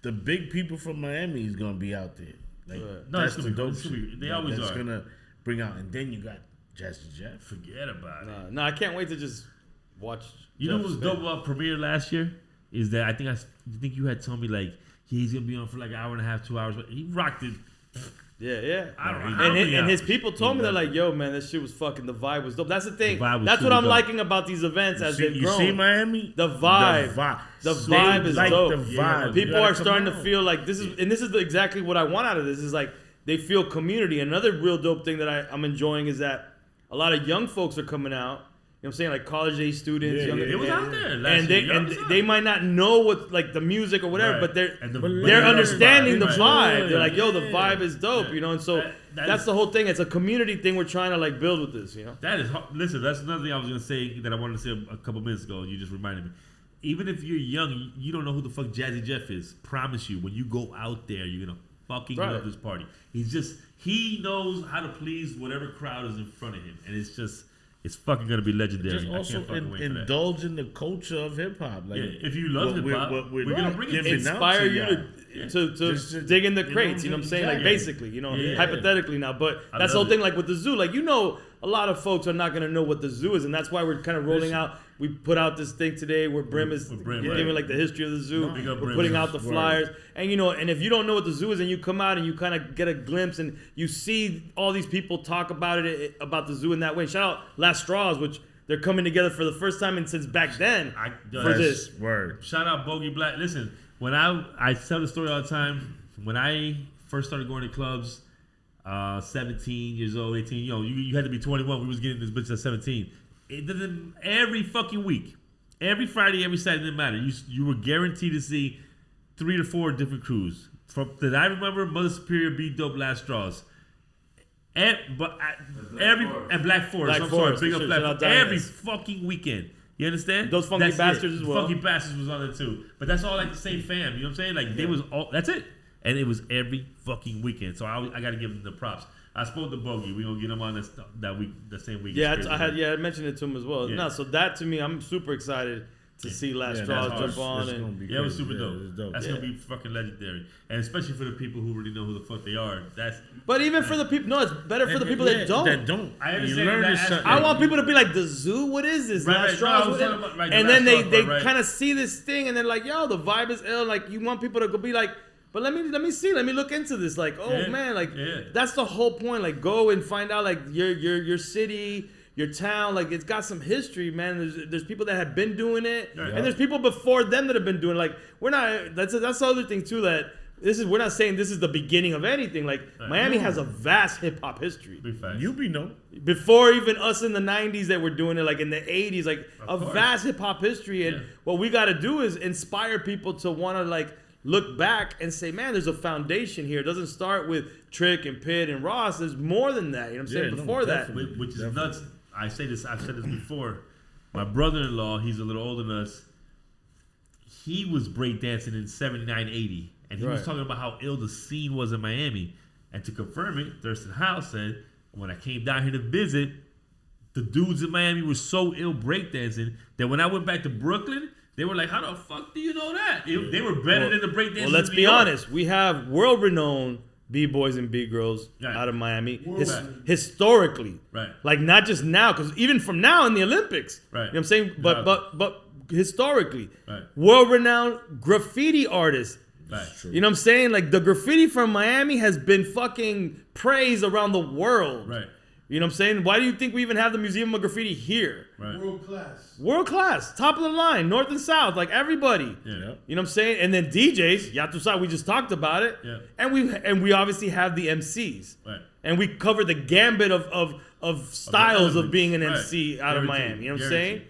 The big people from Miami is gonna be out there. Like, no, that's it's the gonna dope shit. They always that's are. Gonna bring out, and then you got Jazzy Jeff. Forget about it. No, I can't wait to just watch. You know what was dope about Premiere last year is that I think you had told me like he's gonna be on for like an hour and a half, 2 hours, but he rocked it Yeah. And his people told me, they're like, yo, man, that shit was fucking, the vibe was dope. That's the thing. That's what I'm dope. liking about these events as they've grown. You see Miami? The vibe. The vibe is dope. The vibe. People are starting to feel like this is exactly what I want out of this. Is like they feel community. Another real dope thing that I'm enjoying is that a lot of young folks are coming out. You know what I'm saying? Like college age students. It was out there. And they might not know what like the music or whatever, but they're they're understanding the vibe. They're like, yo, the vibe is dope, you know? And so that's the whole thing. It's a community thing we're trying to like build with this, you know? Listen, that's another thing I was going to say that I wanted to say a couple minutes ago. You just reminded me. Even if you're young, you don't know who the fuck Jazzy Jeff is. Promise you, when you go out there, you're going to fucking love this party. He knows how to please whatever crowd is in front of him. And it's fucking gonna be legendary. Just also indulge in the culture of hip hop. Like, if you love hip hop, we're gonna bring it. Inspire you to dig in the crates. You know what I'm saying? Like basically, you know, hypothetically now. But that's the whole thing. Like with the zoo, like a lot of folks are not gonna know what the zoo is, and that's why we're kind of rolling out. We put out this thing today where Brim is giving like the history of the zoo. We're putting out the flyers, and and if you don't know what the zoo is, and you come out and you kind of get a glimpse, and you see all these people talk about about the zoo in that way. Shout out Last Straws, which they're coming together for the first time since back then for this. Word. Shout out Bogey Black. Listen, when I tell the story all the time. When I first started going to clubs, 17 years old, 18, you had to be 21. We was getting this bitch at 17. It doesn't. Every fucking week, every Friday, every Saturday, didn't matter. You were guaranteed to see 3 to 4 different crews. From that I remember, Mother Superior, Be Dope, Last Straws, and Black Forest. I'm sorry, big up Black Forest. Every fucking weekend. You understand? Those Funky Bastards as well. Funky Bastards was on it too. But that's all like the same fam. You know what I'm saying? Like they was all. That's it. And it was every fucking weekend. So I got to give them the props. I spoke to Bogey. We're gonna get him on that week, the same week. Yeah, I mentioned it to him as well. Yeah. No, so that to me, I'm super excited to see Last Straws jump on. It was super dope. That's gonna be fucking legendary, and especially for the people who really know who the fuck they are. But even for the people, no, it's better for the people that don't. I understand. I want people to be like, the zoo. What is this? Last Straws. And then they kind of see this thing, and they're like, yo, the vibe is ill. Like you want people to go be like. But let me see. Let me look into this. Like, man, like that's the whole point. Like, go and find out like your city, your town. Like, it's got some history, man. There's people that have been doing it, and there's people before them that have been doing it. Like, we're not. That's the other thing too. That we're not saying this is the beginning of anything. Like, Miami has a vast hip hop history. You be known before even us in the '90s that were doing it. Like in the '80s, like vast hip hop history. And what we got to do is inspire people to want to like. Look back and say, man, there's a foundation here. It doesn't start with Trick and Pitt and Ross. There's more than that. You know what I'm saying? Before that. Which is nuts. I've said this before. My brother-in-law, he's a little older than us. He was breakdancing in 79, 80. And he was talking about how ill the scene was in Miami. And to confirm it, Thurston House said, when I came down here to visit, the dudes in Miami were so ill breakdancing that when I went back to Brooklyn, they were like, how the fuck do you know that? They were better than the breakdancers. Well, let's be honest. We have world-renowned B-boys and B-girls out of Miami. Historically. Right. Like, not just now, because even from now in the Olympics. Right. You know what I'm saying? But historically. Right. World-renowned graffiti artists. Right. You know what I'm saying? Like, the graffiti from Miami has been fucking praised around the world. Right. You know what I'm saying? Why do you think we even have the Museum of Graffiti here? Right. World class. Top of the line. North and South. Like everybody. Yeah. You know what I'm saying? And then DJs. Yatusai, we just talked about it. Yeah. And we obviously have the MCs. Right. And we cover the gambit of styles of being an MC out of Miami. You know what I'm saying?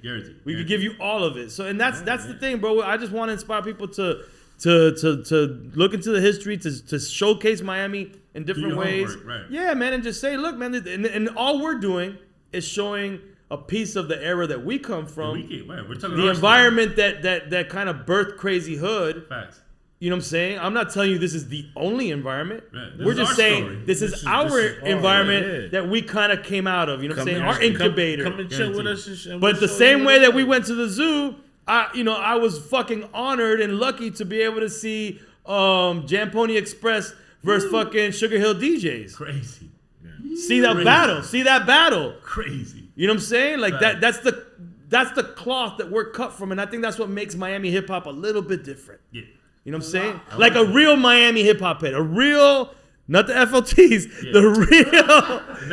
We could give you all of it. So and that's the thing, bro. I just want to inspire people to look into the history, to showcase Miami in different ways. Right. Yeah, man, and just say, look, man, and all we're doing is showing a piece of the era that we come from. We're talking the environment that kind of birthed Crazy Hood. Facts. You know what I'm saying? I'm not telling you this is the only environment. Right. We're just saying this is our environment that we kind of came out of. You know what I'm saying? Our incubator. Come and chill with us. But the same way that we went to the zoo, I was fucking honored and lucky to be able to see Jam Pony Express versus fucking Sugar Hill DJs. Crazy. Yeah. See that battle. Crazy. You know what I'm saying? Like that's the cloth that we're cut from, and I think that's what makes Miami hip hop a little bit different. Yeah. You know what I'm saying? Like a real Miami hip hop head, a real not the FLTs, the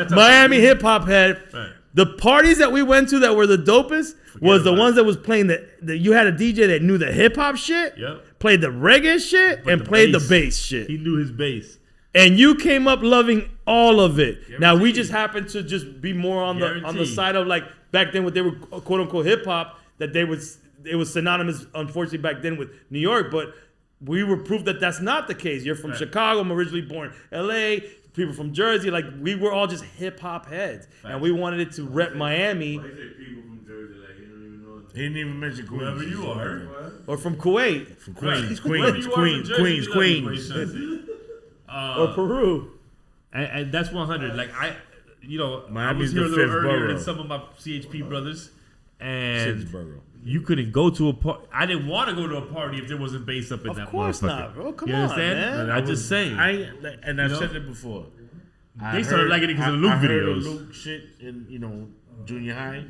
real Miami hip hop head. Right. The parties that we went to that were the dopest was the ones that was playing you had a DJ that knew the hip hop shit, played the reggae shit, and played the bass shit. He knew his bass. And you came up loving all of it. Guaranteed. Now we just happened to just be more on the side of like back then what they were quote unquote hip hop that it was synonymous unfortunately back then with New York, but we were proof that that's not the case. You're from Chicago. I'm originally born in LA. People from Jersey, like we were all just hip hop heads, and we wanted it to rep Miami. Why you say people from Jersey? Like you don't even know. He didn't even mention whoever you are, or from Kuwait, from Queens. Or Peru, and that's 100. Like Miami's I was here a little earlier borough. than some of my CHP brothers, and you couldn't go to a party. I didn't want to go to a party if there wasn't bass up in that motherfucker. Of course not, bro. Come you on, understand? man. I'm just saying. I've said it before. They started liking it because of Luke videos. I heard Luke shit in junior high.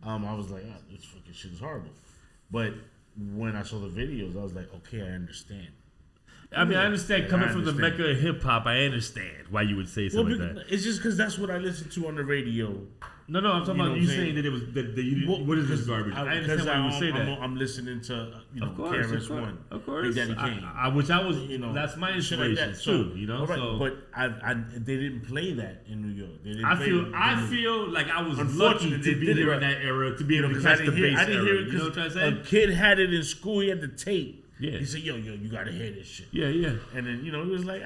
I was like, this fucking shit is horrible. But when I saw the videos, I was like, okay, I understand. I mean, I understand coming from the Mecca of hip hop. I understand why you would say something like that. It's just because that's what I listen to on the radio. No, I'm talking about you saying that it was that you didn't. What is this garbage? I understand why you would say that. I'm listening to KRS-One, of course, Big Daddy Kane. Which I was, that's my inspiration too. But they didn't play that in New York. I feel like I was lucky to be there in that era to be able to catch the bass. I didn't hear it because a kid had it in school. He had the tape. Yeah. He said, yo, you gotta hear this shit. Yeah. And then, he was like,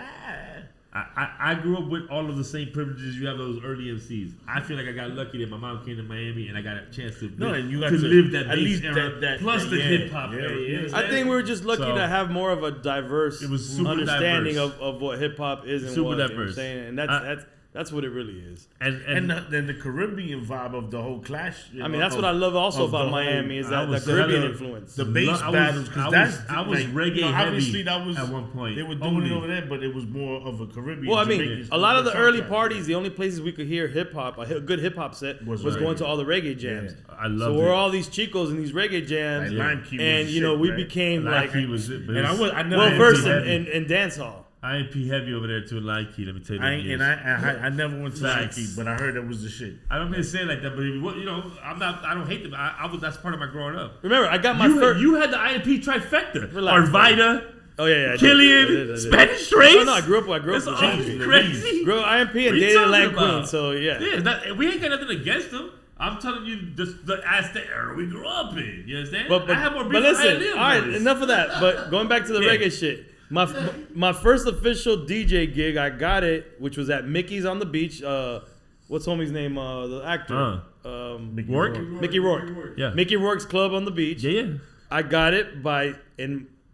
I grew up with all of the same privileges you have those early MCs. I feel like I got lucky that my mom came to Miami and I got a chance to live that bass era plus the hip hop era. I think we were just lucky to have more of a diverse understanding of what hip hop is and super what. Diverse. You know what I'm saying? And that's what it really is. And then the Caribbean vibe of the whole clash. I mean, that's what I love also about Miami is that Caribbean influence. The bass battles, because I was reggae heavy obviously that was, at one point. They were doing it over there, but it was more of a Caribbean. Well, I mean, a lot of the early parties, the only places we could hear hip hop, a good hip hop set, was going to all the reggae jams. Yeah. I love it. So we're all these Chicos in these reggae jams, and we became like well versed in dance hall. IMP heavy over there too, Line Key. Let me tell you. I never went to Line Key, but I heard that was the shit. I don't mean to say it like that, but I'm not. I don't hate them. That's part of my growing up. Remember, I got my first. You had the IMP trifecta. Arvida. Oh yeah. Killian, Spanish Trace. No, I grew up with crazy. Grew up IMP and dated Land Queen. So yeah. We ain't got nothing against them. I'm telling you, that's the era we grew up in. You understand? But I have more. But listen, all right, enough of that. But going back to the reggae shit. My first official DJ gig, I got it, which was at Mickey's on the beach. What's homie's name? The actor. Mickey Rourke. Yeah. Mickey Rourke's club on the beach. Yeah. I got it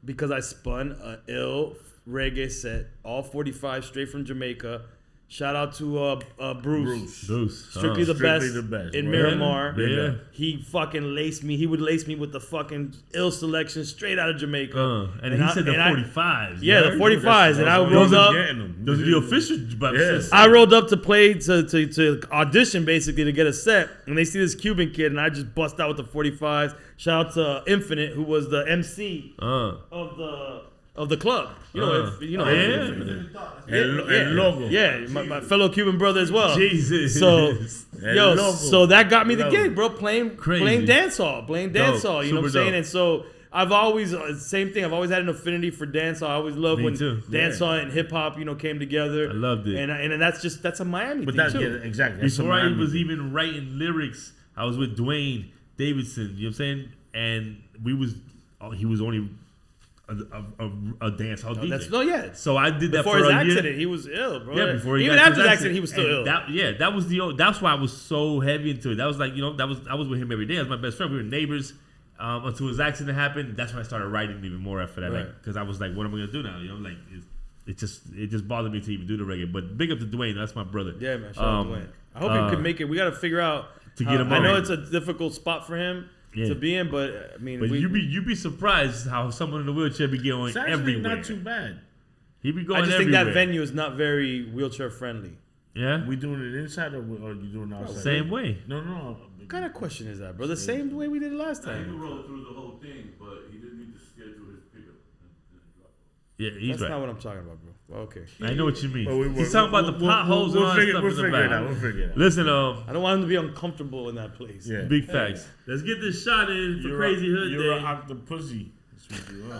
because I spun an ill reggae set, all 45 straight from Jamaica. Shout out to Bruce. Strictly the best in Miramar. Yeah. He fucking laced me. He would lace me with the fucking ill selection straight out of Jamaica. And he said the 45s. Yeah, the 45s. And I rolled up. Those are the official. I rolled up to play to audition basically to get a set. And they see this Cuban kid, and I just bust out with the 45s. Shout out to Infinite, who was the MC of the club. Logo. Yeah, my fellow Cuban brother as well. Jesus. So that got me the gig, bro. Playing dancehall. You know what I'm saying? And so I've always same thing. I've always had an affinity for dancehall. I always loved when dancehall and hip hop, came together. I loved it. And that's a Miami thing too. Yeah, exactly. Before I was even writing lyrics, I was with Dwayne Davidson. You know what I'm saying? And he was only a dance hall DJ. So I did that before for his a year. accident. He was ill, bro. Yeah, before even after his accident, he was still ill. That was that's why I was so heavy into it. That was like I was with him every day. That was my best friend. We were neighbors until his accident happened. That's when I started writing even more after that, because I was like, what am I gonna do now? It just bothered me to even do the reggae. But big up to Dwayne. That's my brother. Yeah, man. Shout out to Dwayne. I hope he can make it. We got to figure out to get him. I know it's a difficult spot for him. to be in, but I mean, you'd be surprised how someone in a wheelchair be going it's actually everywhere. Not too bad. He be going. I just everywhere. think that venue is not very wheelchair friendly. Yeah, we doing it inside or you doing it outside? Same way. No. What kind of question is that, bro? The same way we did it last time. He rolled through the whole thing, but he didn't need to schedule his pickup. Yeah, he's That's right. not what I'm talking about, bro. Okay. I know what you mean. But He's talking about the potholes and all that stuff We'll in the figure it out. back. We'll figure it out. Listen, I don't want him to be uncomfortable in that place. Yeah. big facts. Let's get this shot in for You're Crazy Hood You're Day. an octopussy. That's what you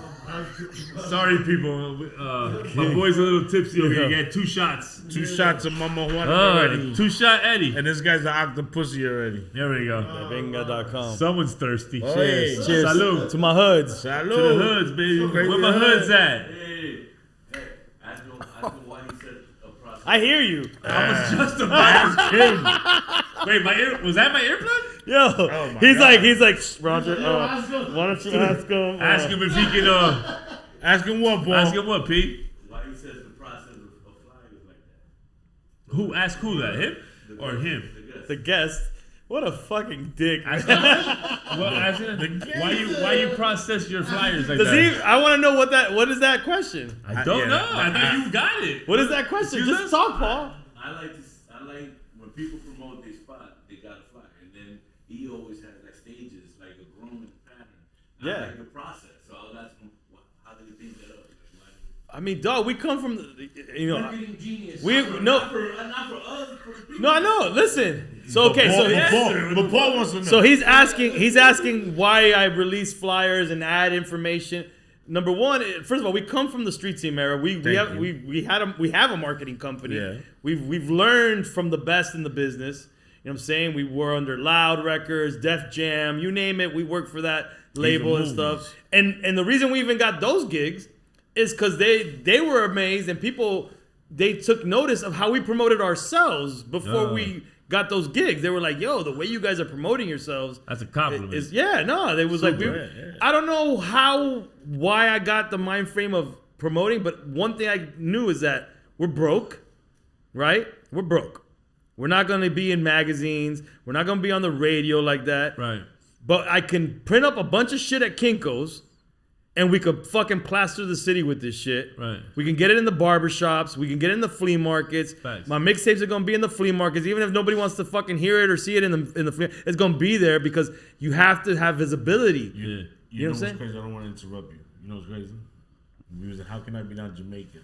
are. Sorry, people. My boy's a little tipsy over here. He had 2 shots. 2 shots of Mama Juana already. 2-shot Eddie. And this guy's an octopussy already. There we go. Venga.com. Someone's thirsty. Cheers. Cheers. Salud. To my hoods. Salud. To the hoods, baby. Crazy Where my hoods at? Hey, ask him why he said a process. I hear you. I was just about to him. Wait, my ear was that my earplug? Yo, my he's God. like, "Shh, Roger, why don't you ask him? Ask him if he can. Ask him what, boy? Ask him what, P? Why he says the process of flying is like that. Who asked who that? Him or him? The guest. What a fucking dick. Ask him. Well, ask him. Why you process your flyers like Does that? he? I want to know what is that question? I don't Yeah. know. I thought you got it. What is that question? Excuse Just us? talk, Paul. I like when people promote their spot, they gotta fly, and then he always has like stages, like a growing pattern. Yeah. I like the process, so I was asking, how did he think that up? I mean, dog, we come from, Marketing genius. we Not no, for us, for the people. no, I know. Listen, so okay, But Paul wants to know. so he's asking why I release flyers and add information. Number one, first of all, we come from the street team era. We have a marketing company. Yeah. We've learned from the best in the business. You know what I'm saying? We were under Loud Records, Def Jam, you name it. We worked for that label and stuff. And the reason we even got those gigs is because they were amazed and they took notice of how we promoted ourselves before we got those gigs. They were like, yo, the way you guys are promoting yourselves. That's a compliment. They was like, I don't know why I got the mind frame of promoting, but one thing I knew is that we're broke, right? We're broke. We're not going to be in magazines. We're not going to be on the radio like that. Right. But I can print up a bunch of shit at Kinko's and we could fucking plaster the city with this shit. Right. We can get it in the barbershops. We can get it in the flea markets. Facts. My mixtapes are gonna be in the flea markets, even if nobody wants to fucking hear it or see it in the flea. It's gonna be there because you have to have visibility. Yeah. You know what I'm what's saying? crazy? I don't want to interrupt you. You know what's crazy? We was How Can I Be Down Jamaica?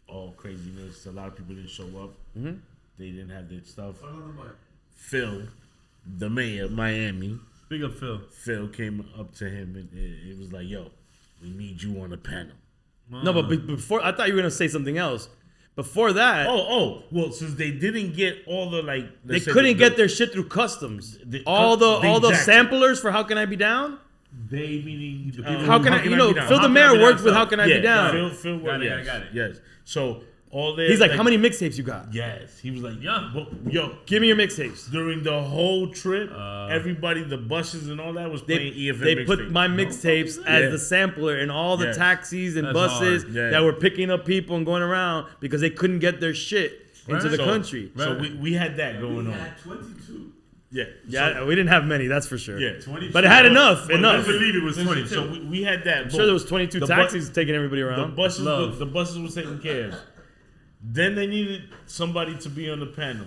All craziness. A lot of people didn't show up. Mm-hmm. They didn't have their stuff. Phil, the mayor of Miami. Big up, Phil. Phil came up to him and it was like, yo, we need you on the panel. No, but before I thought you were gonna say something else. Before that, well, since they didn't get all the they couldn't get their shit through customs. All the samplers for How Can I Be Down? They meaning the people. How can I? You know, Phil the mayor worked with How Can I Be Down? Phil Got it, yes, got it. yes. So all their He's like, how many mixtapes you got? Yes, he was like, Yeah. yo, Give me your mixtapes. during the whole trip, everybody, the buses and all that was playing EFN They mixtapes. put my mixtapes as Yeah. the sampler in all the Yes. taxis and That's buses hard. Yeah. that were picking up people and going around because they couldn't get their shit into the So- country. So we had that going We on. had 22. Yeah, Yeah, we didn't have many, that's for sure. yeah. 20. But it had enough. I believe it was 20. So we had that. I'm sure there was 22 The taxis taking everybody The around. buses, Love. the buses were taken care of. Then they needed somebody to be on the panel.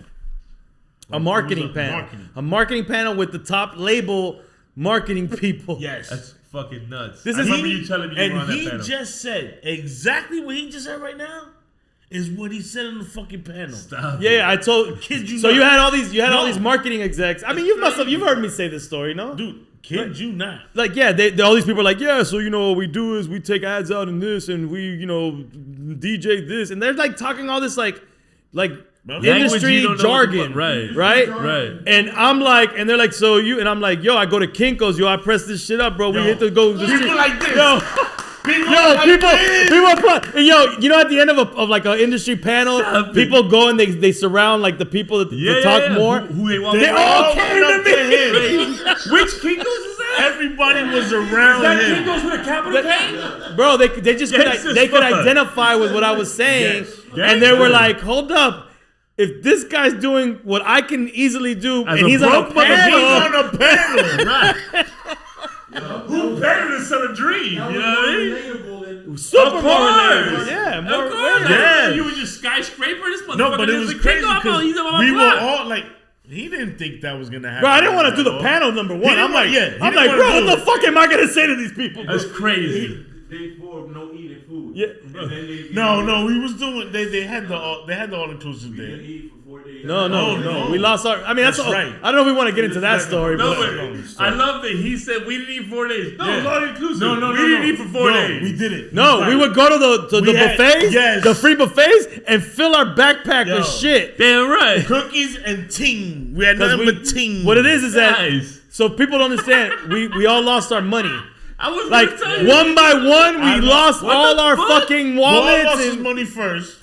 A marketing It was panel. marketing. A marketing panel with the top label marketing people. Yes. That's fucking nuts. This I is- remember you telling me you and were on that he panel. just said exactly what he just said right now is what he said on the fucking panel. Stop. Yeah, I told. Kid you So not. you had all these No. marketing execs. I mean, you've heard me say this story, no? Dude, kid you not. Like, yeah, all these people are like, yeah, so, you know, what we do is we take ads out in this and we, you know, DJ this. And they're like talking all this like Language industry you don't know jargon. what the fuck- Right? Right. And I'm like, and they're like, so you, and I'm like, yo, I go to Kinko's, yo, I press this shit up, bro. We hit the go. People like this. Yo. People Yo, like people this. apply. Yo, you know, at the end of like an industry panel, people go and they surround like the people that talk more. Who they want? They all all came went to up to me. him. Which Kinko's is that? Everybody was around That him. Kinko's with a capital K? Bro, they just Yes, could, they could sister. identify with what I was saying, Yes. and they were Yes. like, "Hold up, if this guy's doing what I can easily do, As and a he's on broke a motherfucker, panel, He's on a panel. Right. Who better than Son of Dream? You know what I mean? Relatable than super Of more course. relatable. Yeah, more Of course. relatable. Yeah. You were just skyscraper. This motherfucker No, but it is was a crazy Kinko. because He's on my we block. were all like, he didn't think that was gonna happen. Bro, I didn't want to do the At all. panel number one. didn't I'm like, want- yeah, he I'm didn't like, wanna bro, do what it. the fuck am I gonna say to these people? That's crazy. day 4 of no eating food. Yeah. And then they No, we was doing. They had the all inclusive We day. didn't eat for 4 days. No. We lost our. I mean, that's all. right. I don't know if we want to get into that story, No, but but I love that he said we didn't eat 4 days. No, Yeah. it's all inclusive. No, we didn't eat for 4 days. We did it. no, we would go to the We had- buffets, yes. the free buffets, and fill our backpack Yo. with shit. Damn right. Cookies and ting. We had 'Cause nothing but ting. What it is that Guys, so people don't understand. we all lost our money. I was Like gonna tell you. one by one, I we know. lost What all the our fuck? fucking Wall wallets. lost his and- money first.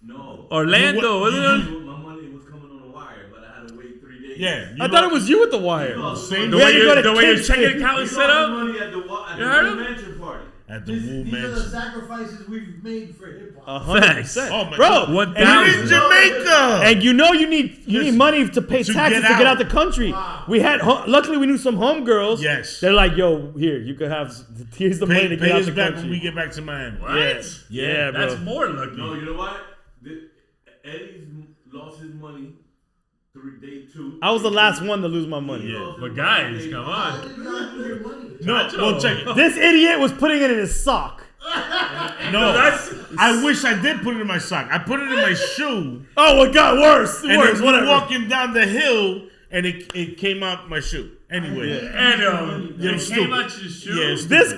No. Orlando, wasn't it? My money was coming on the wire, but I had to wait 3 days. Yeah. I thought it was you with the wire. Same The We had way to go to your Kingston. checking account We is lost set the up. money at the You heard him? mansion party. at the These Wu are the Mansion. sacrifices we've made for hip hop. 100%. Oh my Bro, God. and 1,000. In Jamaica. And you know you need money to pay To taxes get to get out. out the country. We had luckily we knew some homegirls. Yes. They're like, yo, here you could have. Here's the money to Pay get out us the back country. when we get back to Miami. What? Yeah, bro. That's more lucky. No, you know what? Eddie's lost his money day 2. I was the last one to lose my money. Yeah. But guys, come How on. did you not lose your money? No, well, check it. This idiot was putting it in his sock. No, that's- I wish I did put it in my sock. I put it in my shoe. Oh, it got worse. And Worse. then Whatever. walking down the hill, and it came out my shoe. Anyway, And Yeah, it stupid. came out your shoe. Yeah, it's This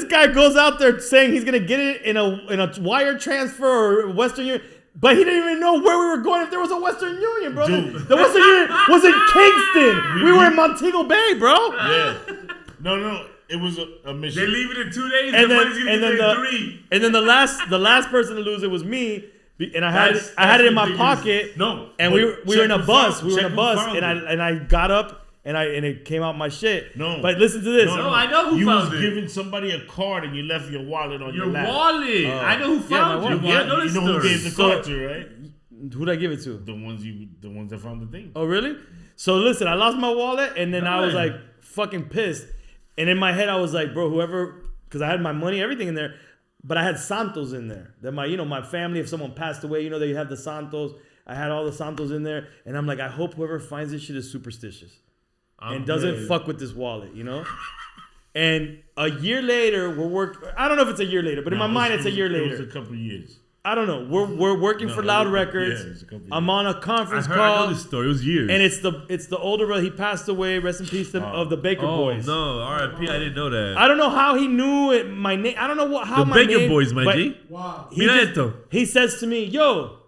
guy goes out there saying he's gonna get it in a wire transfer or Western Union, but he didn't even know where we were going if there was a Western Union, bro. Dude. The Western Union was in Kingston. We were in Montego Bay, bro. yeah. No, it was a mission. They leave it in 2 days. And the then money's gonna and get then there in the 3. and then the last person to lose it was me, and I had That's- it in my that's pocket. No, And but we were in a check who bus. found- We were in check a who bus, found and it. I got up and it came out my shit. No. But listen to this. No, I know who you found was it. giving somebody a card and you left your wallet on your Your lap. wallet. I know who found my you. wallet. I know you this know who story. gave the So- card to, right? Who'd I give it to? The ones that found the thing. Oh, really? So listen, I lost my wallet, and then I was Nice. like fucking pissed. And in my head, I was like, bro, whoever, because I had my money, everything in there, but I had Santos in there. That my family, if someone passed away, they have the Santos. I had all the Santos in there, and I'm like, I hope whoever finds this shit is superstitious and doesn't fuck with this wallet, And a year later, I don't know if it's a year later, but in my mind, it's a year It later. was a couple of years. I don't know. We're working for Loud Records. Yeah, it was a couple of I'm on a conference I call. know this story. It was years. And it's the older brother. He passed away. Rest in peace of the Baker Boys. no, R.I.P. I didn't know that. I don't know how he knew it, my name. I don't know how The my Baker name. Boys, my but G. Wow. he says to me, "Yo,"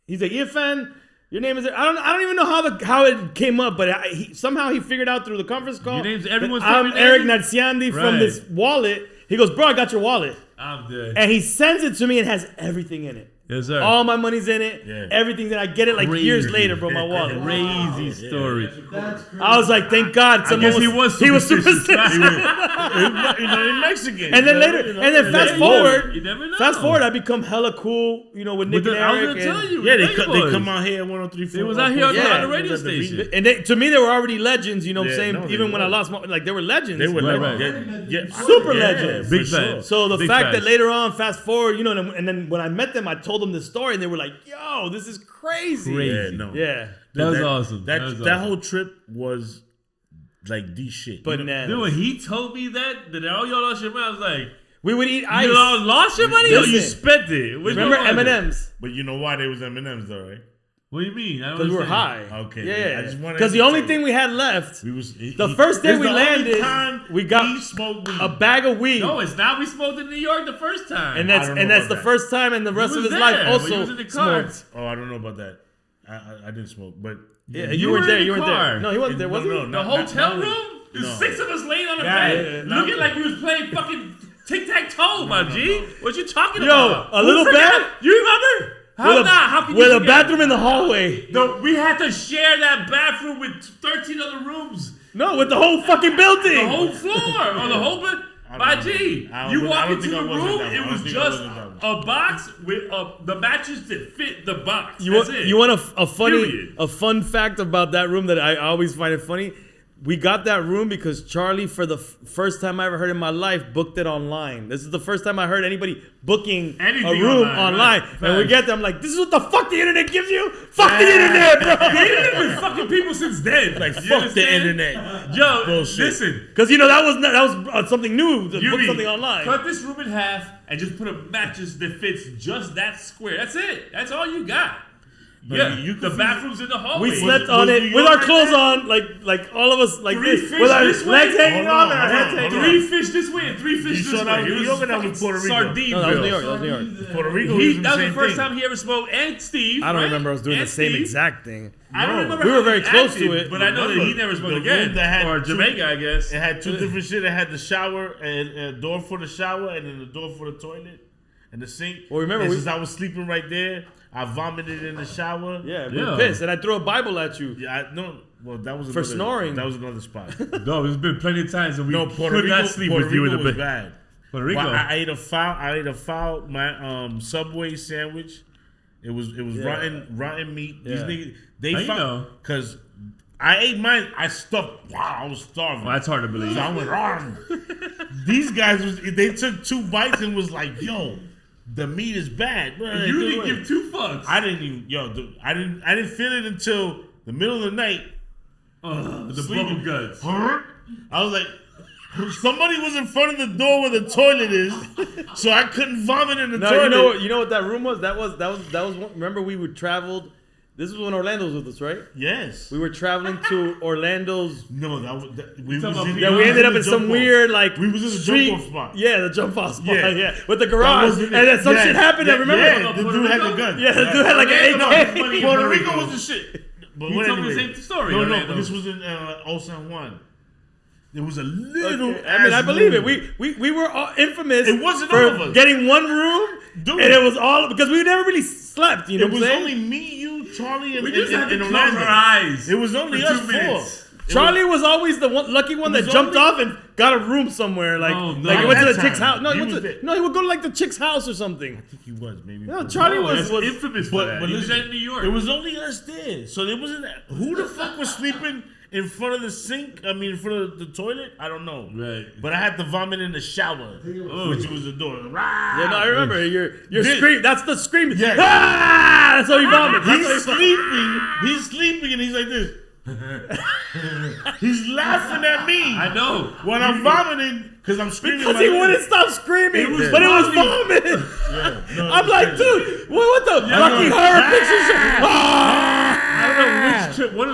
he's like, "EFN, your name is." I don't even know how it came up, but somehow he figured out through the conference call. Your name's everyone's that I'm favorite Eric name? Naziandi from Right. this wallet. He goes, "Bro, I got your wallet," I'm dead. and he sends it to me and has everything in it. Yes, sir. All my money's in it. Yeah. Everything's in it. I get it like years Crazy. later, bro. My wallet. Crazy story. That's crazy. I was like, thank God. Someone guess he was superstitious. In Mexican. And then later, and then fast forward, You never know. fast forward, I become hella cool, with Nick and I was Eric. gonna tell you. Yeah, they Baker come Boys. out here at 103.4. They was out here on Yeah. the radio station. And to me, they were already legends. You know what I'm Yeah, saying? no, they Even when I were. lost my, they were legends. They were Right, like, right. yeah, Super yeah, legends. for Big sure. fans. So the Big fact facts. that later on, fast forward, and then when I met them, I told them the story, and they were like, "Yo, this is crazy." Crazy. Yeah, no. Yeah, That was awesome. That was that awesome. whole trip was like the shit. bananas. Dude, when he told me that all y'all lost your money, I was like, We would eat ice. you all lost your money or you Listen. spent it? Which Remember one was it? M&M's? But you know why they was M&M's though, right? What do you mean? Because we were high. Okay, Yeah, I just wanted because to the only say- thing we had left, We was The first day it's we the only landed, time we got he smoked weed. a bag of weed. No, it's not. We smoked in New York the first time. And I that's don't know and that's about the that. first time in the rest of was his life there when also he was in the car. smoked. Oh, I don't know about that. I didn't smoke, but Yeah, You you were weren't there. in the You weren't car. there. No, he wasn't there, was he? No, the not- hotel not- room? There's no. 6 of us laying on the Yeah, bed, yeah, looking no. like we was playing fucking tic-tac-toe, my G. no. What you talking Yo, about? a Who little forgot? bed? You remember? How With not? How can with you a forget? bathroom in the hallway. We had to share that bathroom with 13 other rooms. No, with the whole fucking building. The whole floor or the whole bed. My G, you walk into the room, it was just a box with the mattress that fit the box. You That's want, it. you want a Period. fun fact about that room that I always find it funny? we got that room because Charlie, for the first time I ever heard in my life, booked it online. This is the first time I heard anybody booking Anything a room online. right. And we get there, I'm like, this is what the fuck the internet gives you? Fuck the internet, bro. The internet been fucking people since then. Like, You fuck the understand? internet. Yo, Bullshit. listen. Because, that was something new to book Yuri, something online. Cut this room in half and just put a mattress that fits just that square. That's it. That's all you got. But Yeah, you the can- bathroom's in the hallway. We slept on was it New with York our right clothes there? on, like all of us, like Three this, fish with our this way? legs hanging Hold on, on, our heads hold on, hanging hold on. Three fish this way and three fish You this saw that way. was It New York or that fucking was Puerto Rico? Sardineville. No, that was New York. That was New York. Puerto Rico was doing That was the the same first thing. time he ever smoked. And Steve. I don't right? remember us doing And the same Steve. exact thing. I don't No. remember. We how were very he close to acted, it. but I know that he never smoked The again. room that had Or two- Jamaica, I guess. It had two different shit. It had the shower and a door for the shower and then the door for the toilet and the sink. Well, remember, and we- since I was sleeping right there, I vomited in the shower. Yeah, we were Yeah. pissed, and I threw a Bible at you. Yeah, well, that was For another, snoring. That was another spot. No, there's been plenty of times that we No, Puerto could Rico, not sleep Puerto with you in Rico the was bed. bad. Puerto Rico. Well, I ate a foul. My Subway sandwich. It was rotten meat. These Yeah. niggas, they How you found know? because I ate mine. I stuffed. Wow, I was starving. Well, that's hard to believe. So I went wrong. These guys they took 2 bites and was like, "Yo, the meat is bad." Bro, You didn't give 2 fucks. I didn't even. Dude, I didn't feel it until the middle of the night. The Sleeping. bubble guts. I was like, somebody was in front of the door where the toilet is, so I couldn't vomit in the No, toilet. you know what that room was? That was one, remember we would traveled. This was when Orlando was with us, right? Yes. We were traveling to Orlando's. No, we was talking in, about- Yeah, we ended up in some jump off. weird like We was in the street, jump off spot. Yeah, the jump off spot. Yeah. Yeah, with the garage, wasn't and it. then some Yeah. shit happened. Yeah, I remember. Yeah, the Puerto dude had Rico? the gun. Yeah, the dude had like an No, AK. no, Puerto Rico was the shit. But He what told me the anyway? same story. No, Orlando. but this was in Old San Juan. There was a little. Okay. I mean, I ass believe room. it. We were all infamous. It wasn't for all of us. getting one room, Dude. and it was all because we never really slept. You know It what was I'm saying? only me, you, Charlie, and We just had to and close Orlando. our eyes. It was only for us 2 4. minutes. Charlie was always the lucky one that was jumped only- off and got a room somewhere. Like, Oh, no. like he went to That the chick's time. house. No, He he went was to, there. no, he would go to like the chick's house or something. I think he was maybe. No, Charlie Oh, was that's infamous for that. But He was listen, at New York. It was only us there, so there wasn't. Who the fuck was sleeping in front of the sink? I mean, in front of the toilet? I don't know. Right. But I had to vomit in the shower, which was the door. Yeah, no, I remember. Your This- scream. That's the scream. Yeah. Ah! That's how you vomit. That's how you He's sleeping. He's sleeping, and he's like this. He's laughing at me I know. when I'm vomiting because I'm screaming. Because my he name. wouldn't stop screaming, It was but it was vomit. vomit. Yeah, no, I'm it was like, crazy. dude, what the Rocky no. Horror Picture Show? I don't know which trip. One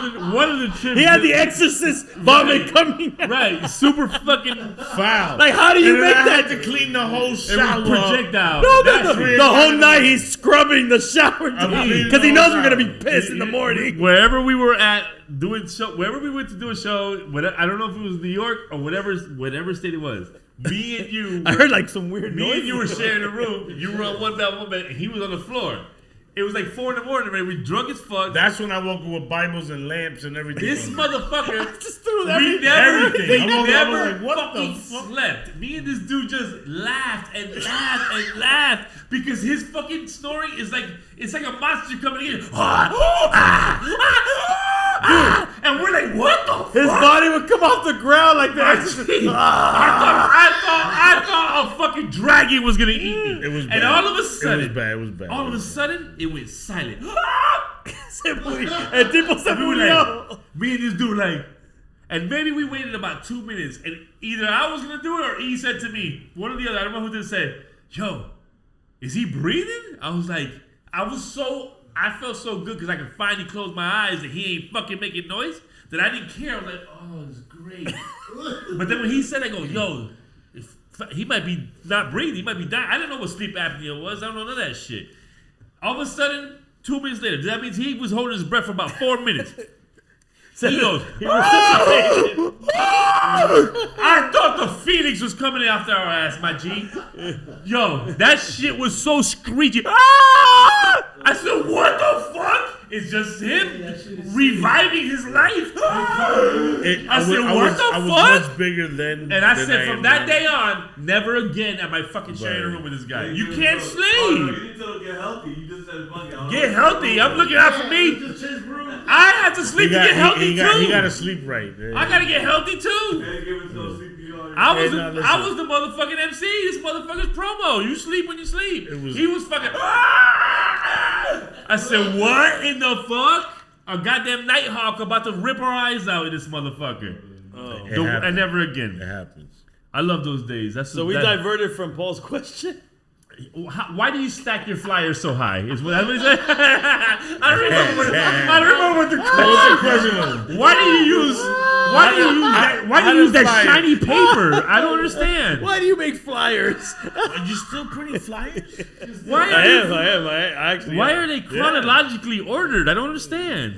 of the trips. He had the Exorcist vomit coming out. right. Super fucking Foul. Like, how do you And then make I that? had to clean the whole it shower. was projectile. No, That's the whole night he's scrubbing the shower mean, because he no, knows we're no. gonna be pissed in the morning. Wherever we were at doing show, wherever we went to do a show, I don't know if it was New York or whatever state it was. Me and you, I heard like some weird me noise. and you were sharing a room. You were on one bed, and he was on the floor. It was like 4 a.m. Man, we drunk as fuck. That's when I woke up with Bibles and lamps and everything. This motherfucker. Just threw We everything. never, everything. we I was never like, what the fucking fuck? slept. Me and this dude just laughed and laughed and laughed because his fucking snoring is like it's like a monster coming in. And we're like, what the His fuck? body would come off the ground like that. I thought a fucking dragon was gonna eat me. It was and bad. all of a It was sudden, bad. It was bad. all of a sudden, it went silent. And people said, We were "No." like, me and this dude like, and maybe we waited about 2 minutes, and either I was gonna do it or he said to me, one or the other, I don't know who did say, yo, is he breathing? I was like, I felt so good because I could finally close my eyes and he ain't fucking making noise that I didn't care. I was like, oh, it's great. But then when he said, I go, yo, he might be not breathing, he might be dying. I didn't know what sleep apnea was. I don't know none of that shit. All of a sudden, 2 minutes later, that means he was holding his breath for about 4 minutes. He goes, I thought the Phoenix was coming after our ass, my G. Yo, that shit was so screechy. I said, what the fuck? It's just him reviving his life. I said, what the fuck? I was much bigger than. And I said, from that day on, never again am I fucking sharing a room with this guy. You can't sleep. You need to get healthy. You just said fucking Get healthy. I'm looking out for me. I have to sleep to get healthy too. He got to sleep right. I gotta get healthy too. I was the motherfucking MC. This motherfucker's promo. You sleep when you sleep. He was fucking. I said, what in the fuck? A goddamn Nighthawk about to rip our eyes out in this motherfucker. And never again. It happens. I love those days. We diverted from Paul's question. Why do you stack your flyers so high? Is what he said. I don't remember what the question was. Why do you use that shiny paper? I don't understand. Why do you make flyers? Are you still printing flyers? I am. I actually. Why are they chronologically ordered? I don't understand.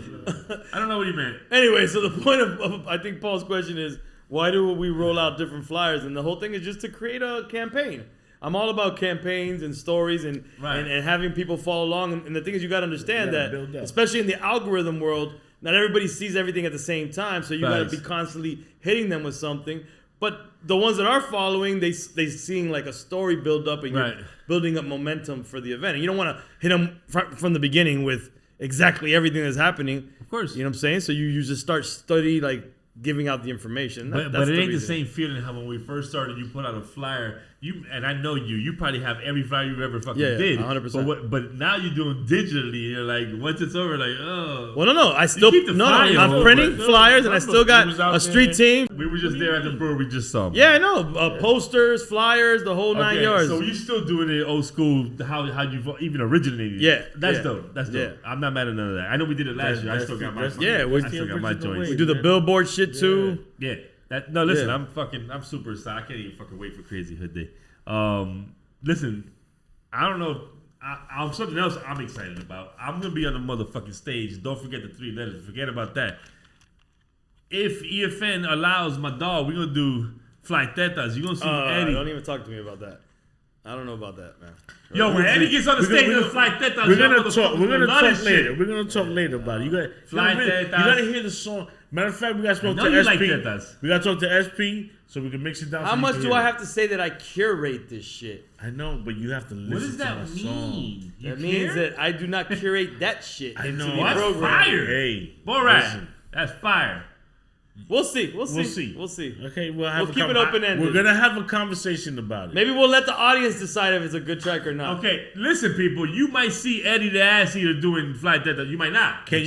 I don't know what you meant. Anyway, so the point of I think Paul's question is, why do we roll out different flyers? And the whole thing is just to create a campaign. I'm all about campaigns and stories and having people follow along. And the thing is, you got to understand that, especially in the algorithm world, not everybody sees everything at the same time. So you got to be constantly hitting them with something. But the ones that are following, they seeing like a story build up and you're building up momentum for the event. And you don't want to hit them from the beginning with exactly everything that's happening. Of course. You know what I'm saying? So you just start study like giving out the information. But it ain't the same feeling how when we first started, you put out a flyer. And I know you probably have every flyer you've ever fucking did. 100%. But now you're doing digitally. You're like, once it's over, like, oh. Well, no. I still I'm printing flyers, and I still got a street team. We were just there at the brewery. We just saw them. Yeah, I know. Posters, flyers, the whole 9 yards. So you're still doing it old school, how you've even originated. Yeah, that's dope. That's dope. Yeah. I'm not mad at none of that. I know we did it last year. I still got my. I still got my joints. We do the billboard shit too. Yeah. Listen. I'm super excited. I can't even fucking wait for Crazy Hood Day. Listen, I don't know. I'm something else I'm excited about. I'm gonna be on the motherfucking stage. Don't forget the 3 letters. Forget about that. If EFN allows my dog, we're gonna do Fly Tetas. You're gonna see Eddie. Don't even talk to me about that. I don't know about that, man. Yo, when Eddie gets on the stage and Fly Tetas, we're gonna talk later. We're gonna talk later about it. You gotta hear the song. Matter of fact, we gotta talk to SP. We gotta talk to SP so we can mix it down. How much do I have to say that I curate this shit? I know, but you have to listen to my song. That means that I do not curate that shit. I know. That's fire. Hey, Borat. That's fire. We'll see. Okay, we'll keep it open-ended. We're gonna have a conversation about it. Maybe we'll let the audience decide if it's a good track or not. Okay, listen, people. You might see Eddie the Ass Eater doing Fly Tetas. You might not. Can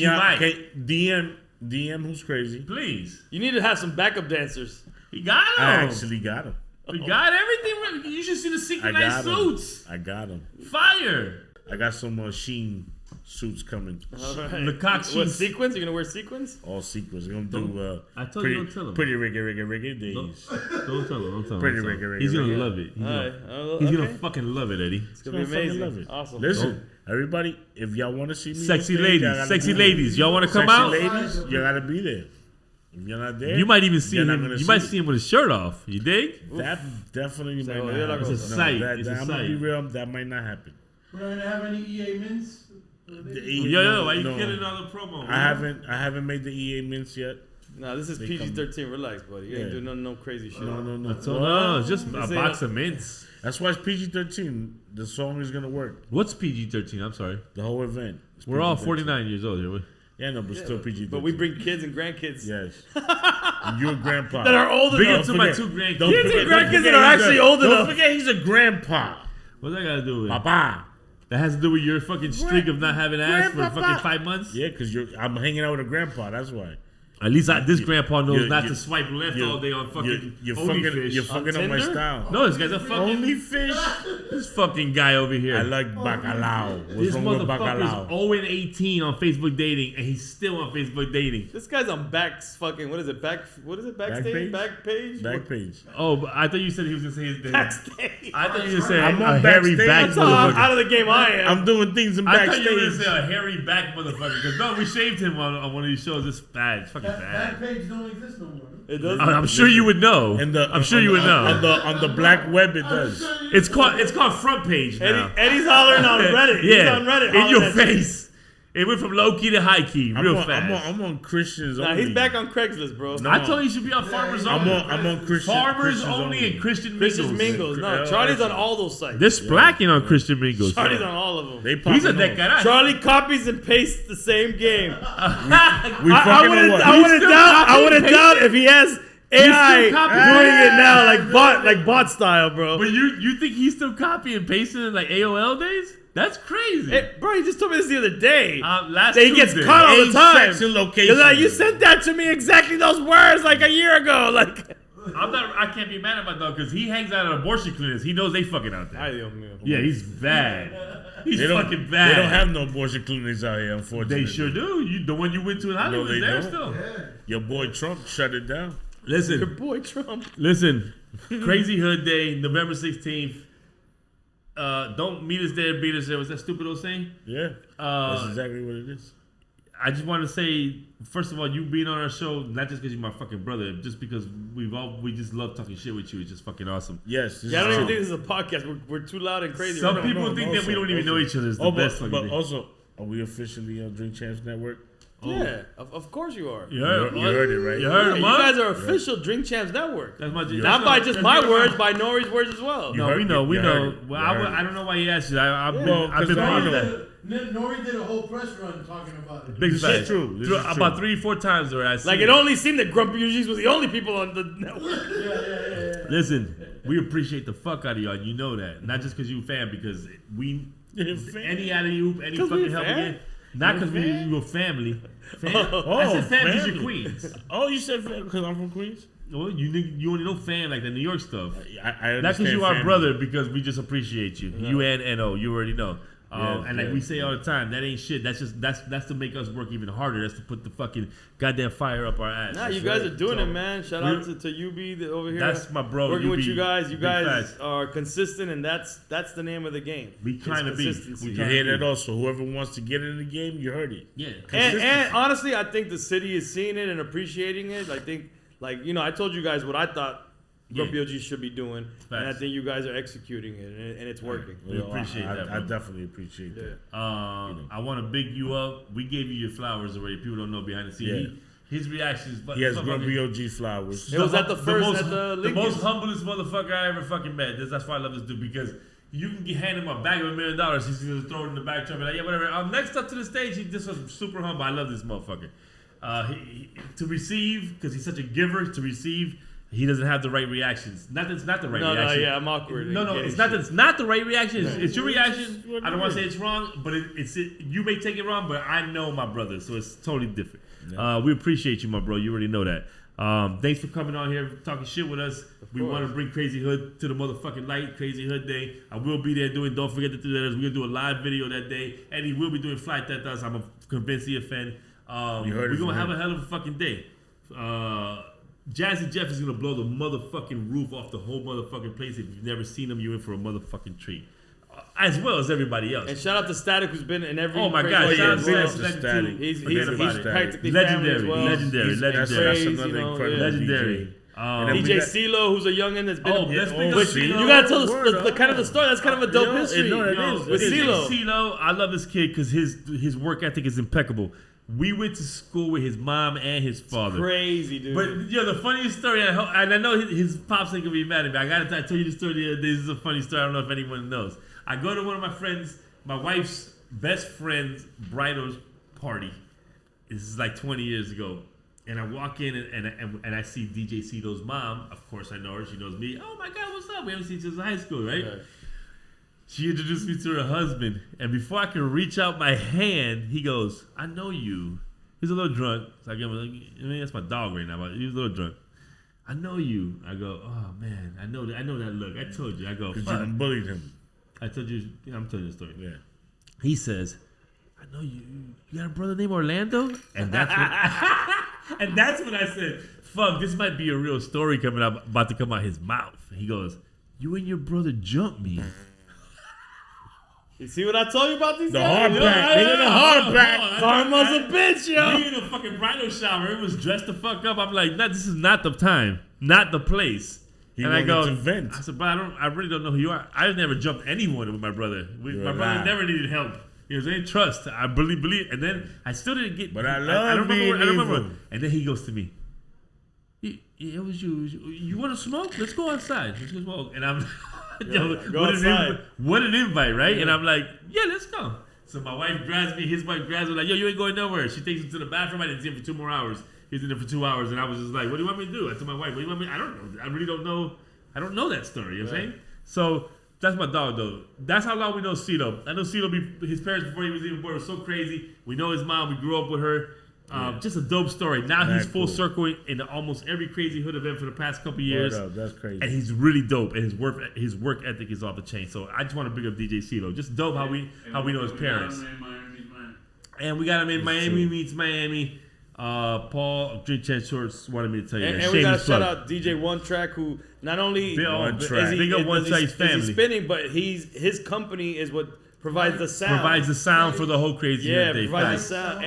DM who's crazy? Please. You need to have some backup dancers. He got him. I actually got him. We got everything. You should see the synchronized suits. I got him. Fire. I got some Sheen suits coming. Right. The cock sheets. What, sequins? You're gonna wear sequins? All sequins. We're gonna do I told you don't tell him. Pretty reggae days. Don't tell him. Pretty reggae. He's gonna love it. He's gonna fucking love it, Eddie. It's gonna be amazing. Love it. Awesome. Listen, everybody, if y'all want to see me, sexy ladies, y'all want to come out? Ladies, you gotta be there. If you're not there, you might even see him. You might see him with his shirt off. You dig? That definitely might not happen. It's a sight. I'm gonna be real. That might not happen. We're gonna have any EA mints? Yo, why you getting another promo? I haven't made the EA mints yet. Nah, this is PG-13. Relax, buddy. You ain't doing no crazy shit. No. It's just a box of mints. That's why it's PG-13. The song is gonna work. What's PG-13? I'm sorry. The whole event. We're all 49 years old here. Yeah, no, but still PG-13. But we bring kids and grandkids. Yes. And you're a grandpa. That are old Bring enough. it to my 2 grandkids. Kids and grandkids that are actually old enough. Don't forget he's a grandpa. What's that got to do with it? Papa. That has to do with your fucking streak of not having ass for fucking 5 months? Yeah, because I'm hanging out with a grandpa. That's why. At least this grandpa knows not to swipe left all day on fucking You're fish. fucking up my style. No, this guy's a fucking Only fish. This fucking guy over here. I like bacalao. What's This wrong with motherfucker's bacalao? 0-18 on Facebook dating, and he's still on Facebook dating. This guy's on backstage? Backpage? Backpage. Oh, but I thought you said he was gonna say his Backstage. I thought you were saying I'm on a hairy backstage. back That's how motherfucker. out of the game I am. I'm doing things in I thought you were backstage. gonna say a hairy back motherfucker. Because no, we shaved him on one of these shows. It's bad. It's fucking That bad. page don't exist no more. It does. I'm sure you would know. I'm sure you would know. On the black web, it does. It's called front page now. Eddie's hollering on Reddit. Yeah, He's on Reddit. in your face. It went from low key to high key real fast. I'm on Christians only. Nah, he's back on Craigslist, bro. No. I told you he should be on Farmers Only. I'm on Farmers Only and Christian Mingles. No, Charlie's on all those sites. They're splacking on Christian Mingles. Charlie's on all of them. He's a deck guy. Charlie copies and pastes the same game. I would have doubt if he has AI doing it now, like bot style, bro. But you think he's still copying and pasting in like AOL days? That's crazy. Hey, bro, he just told me this the other day. Last He gets caught all the time. Because like, you sent that to me exactly those words like a year ago. Like, I can't be mad at my dog because he hangs out at abortion clinics. He knows they fucking out there. Yeah, he's bad. He's fucking bad. They don't have no abortion clinics out here, unfortunately. They sure do. The one you went to in Hollywood is there still. Yeah. Your boy Trump shut it down. Listen. Your boy Trump. Listen. Crazy Hood Day, November 16th. Don't meet us there, beat us there. Was that stupid old saying? Yeah. That's exactly what it is. I just want to say, first of all, you being on our show, not just because you're my fucking brother, just because we just love talking shit with you. It's just fucking awesome. Yes. Yeah, I don't even think this is a podcast. We're too loud and crazy. Some people think that we don't even know each other. It's the best fucking But thing. also, are we officially on Drink Champs Network? Yeah, of course you are. You heard it, right? You heard Yeah, him, you guys are official Drink Champs Network. That's my Not by just my words, by Nori's words as well. No, we know. Well, I don't know why he asked you. I've been reading that. Nori did a whole press run talking about it. Big This fact. is true. This is About true. 3-4 times where I see Like, it only seemed that Grumpy UGs was the only people on the network. Yeah. Listen, we appreciate the fuck out of y'all. You know that. Not just because you a fan, because any alley-oop, any fucking help we get. Not because we were family. I said fam because you're Queens. Oh, you said fam because I'm from Queens? Well, you only know fam like the New York stuff. I understand. Not because you are family. brother, because we just appreciate you. You and NO, you already know. And like we say all the time, that ain't shit. That's to make us work even harder. That's to put the fucking goddamn fire up our ass. Nah, you guys are doing it, man. Shout out to UB over here. That's my bro. Working UB, with you guys. You big guys facts. are consistent, and that's the name of the game. We trying to be. You hear that also. Whoever wants to get in the game, you heard it. Yeah. And honestly, I think the city is seeing it and appreciating it. I think, I told you guys what I thought Grumpy OG should be doing, and I think you guys are executing it, and it's working. We appreciate that, bro. I definitely appreciate that. I want to big you up. We gave you your flowers already. People don't know behind the scenes. Yeah. His reactions. He has Grumpy OG flowers. It was at the first the Lincoln. most humblest motherfucker I ever fucking met. That's why I love this dude, because you can hand him a bag of $1 million. He's gonna throw it in the back truck. Like, yeah, whatever. Next up to the stage, he just was super humble. I love this motherfucker. To receive, because he's such a giver. To receive, he doesn't have the right reactions. Not that it's not the right reaction. No, yeah, I'm awkward. No, it's not that it's not the right reaction. It's your reaction. I don't want to say it's wrong, but you may take it wrong, but I know my brother, so it's totally different. Yeah. We appreciate you, my bro. You already know that. Thanks for coming on here, talking shit with us. We want to bring Crazy Hood to the motherfucking light. Crazy Hood Day. I will be there doing. Don't forget to do that. We're gonna do a live video that day, and he will be doing Flight That Does. I'm convinced EFN. We're gonna have a hell of a fucking day. Jazzy Jeff is gonna blow the motherfucking roof off the whole motherfucking place. If you've never seen him, you're in for a motherfucking treat. As well as everybody else. And shout out to Static, who's been in every. Oh my God! Shout out to Static. He's it. practically legendary, family as well. legendary. That's another incredible legendary. DJ CeeLo, who's a youngin' that's been. You gotta tell the kind of the story. That's kind of a dope history. With CeeLo, I love this kid because his work ethic is impeccable. We went to school with his mom and his father. It's crazy, dude. But the funniest story, and I know his pops ain't gonna be mad at me. I tell you the story the other day. This is a funny story. I don't know if anyone knows. I go to one of my friends, my wife's best friend's bridal party. This is like 20 years ago. And I walk in and I see DJ CeeLo's mom. Of course, I know her. She knows me. Oh my God, what's up? We haven't seen each other since high school, right? She introduced me to her husband. And before I could reach out my hand, he goes, I know you. He's a little drunk. So I give him, that's my dog right now, but he's a little drunk. I know you. I go, oh man, I know that look. I told you. I go, because you bullied him. I told you, I'm telling you the story. Yeah. He says, I know you got a brother named Orlando? And that's when I said, fuck, this might be a real story about to come out his mouth. He goes, you and your brother jumped me. You see what I told you about these the guys? Hardback. Nigga, the hardback. Karma's a bitch, yo. We in a fucking bridal shower. It was dressed the fuck up. I'm like, this is not the time. Not the place. He and I go, to vent. I said, but I really don't know who you are. I've never jumped anyone with my brother. My brother never needed help. You know what I'm saying? Trust. I believe. And then I still didn't get. But I love I being remember. evil. And then he goes to me. It was you. You want to smoke? Let's go outside. Let's go smoke. And I'm, yo, what an invite, right? Yeah. And I'm like, yeah, let's go. So my wife grabs me. His wife grabs me like, yo, you ain't going nowhere. She takes him to the bathroom. I didn't see him for 2 more hours. He's in there for 2 hours, and I was just like, what do you want me to do? I told my wife, what do you want me? I don't know. I really don't know. I don't know that story. You know what I'm saying? So that's my dog, though. That's how long we know Cito. I know Cito, his parents before he was even born were so crazy. We know his mom. We grew up with her. Just a dope story. Now he's full circle in almost every crazy hood event for the past couple years. That's crazy. And he's really dope, and his work ethic is off the chain. So I just want to big up DJ Cito. Just dope how we know his parents. And we got him in Miami meets Miami. Paul Drink Chat Shorts wanted me to tell you that. And we got to shout out DJ One Track, who not only big up One Track's family. He's spinning, but his company is what provides the sound. Provides the sound for the whole Crazy Hood Day. Provides the sound.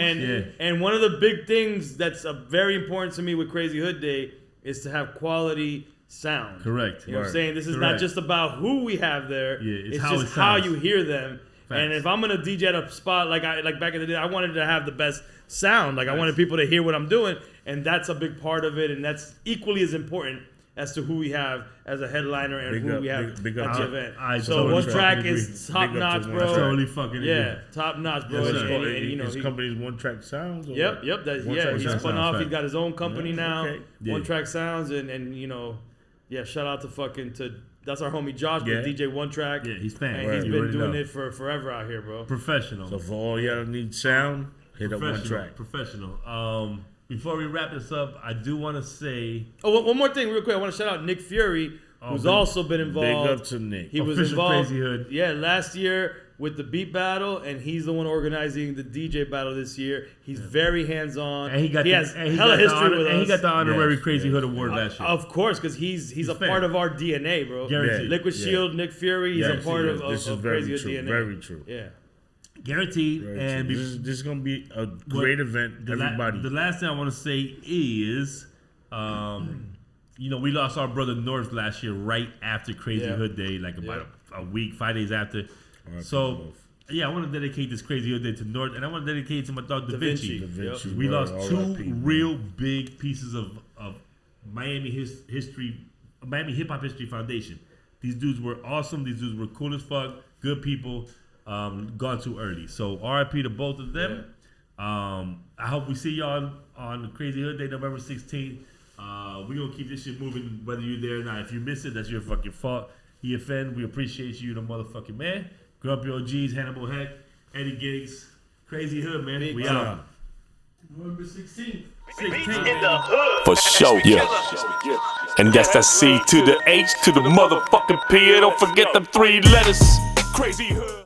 And one of the big things that's very important to me with Crazy Hood Day is to have quality sound. Correct. You know what I'm saying? This is not just about who we have there. Yeah, it's just how you hear them. Facts. And if I'm gonna DJ at a spot like back in the day, I wanted to have the best sound. Like I wanted people to hear what I'm doing, and that's a big part of it. And that's equally as important as to who we have as a headliner and who we have at the event. So One Track is top notch, bro. Totally fucking top notch, bro. And you know, his company's One Track Sounds. Yep. He's spun off. He's got his own company now. Okay. One Track Sounds, and you know, shout out to that's our homie Josh, DJ One Track. Yeah, he's fan. And he's been doing it for forever out here, bro. Professional. So for all y'all need sound, hit up One Track. Professional. Before we wrap this up, I do want to say... Oh, one more thing real quick. I want to shout out Nick Fury, who's also been involved. Big up to Nick. He was involved last year with the beat battle, and he's the one organizing the DJ battle this year. He's very hands-on. And he has hella history with us. And he got the honorary Crazy Hood Award last year. Of course, because he's a part of our DNA, bro. Guaranteed. Liquid Shield, Nick Fury, he's a part of Crazy Hood DNA. Very true. Yeah. Guaranteed. And this is going to be a great event, everybody. The last thing I want to say is, we lost our brother North last year right after Crazy Hood Day, like about a week, 5 days after. So, I want to dedicate this Crazy Hood Day to North, and I want to dedicate it to my dog Da Vinci. We lost two real big pieces of Miami history, Miami Hip Hop History Foundation. These dudes were awesome. These dudes were cool as fuck, good people. Gone too early. So RIP to both of them. I hope we see y'all on Crazy Hood Day, November 16th. We're going to keep this shit moving whether you're there or not. If you miss it, that's your fucking fault. EFN, we appreciate you, the motherfucking man. Grumpy OGs, Hannibal Heck, Eddie Giggs, Crazy Hood, man. We out. November 16th. In the hood. For sure, yeah. And that's that C to the H to the motherfucking P. Don't forget them 3 letters. Crazy Hood.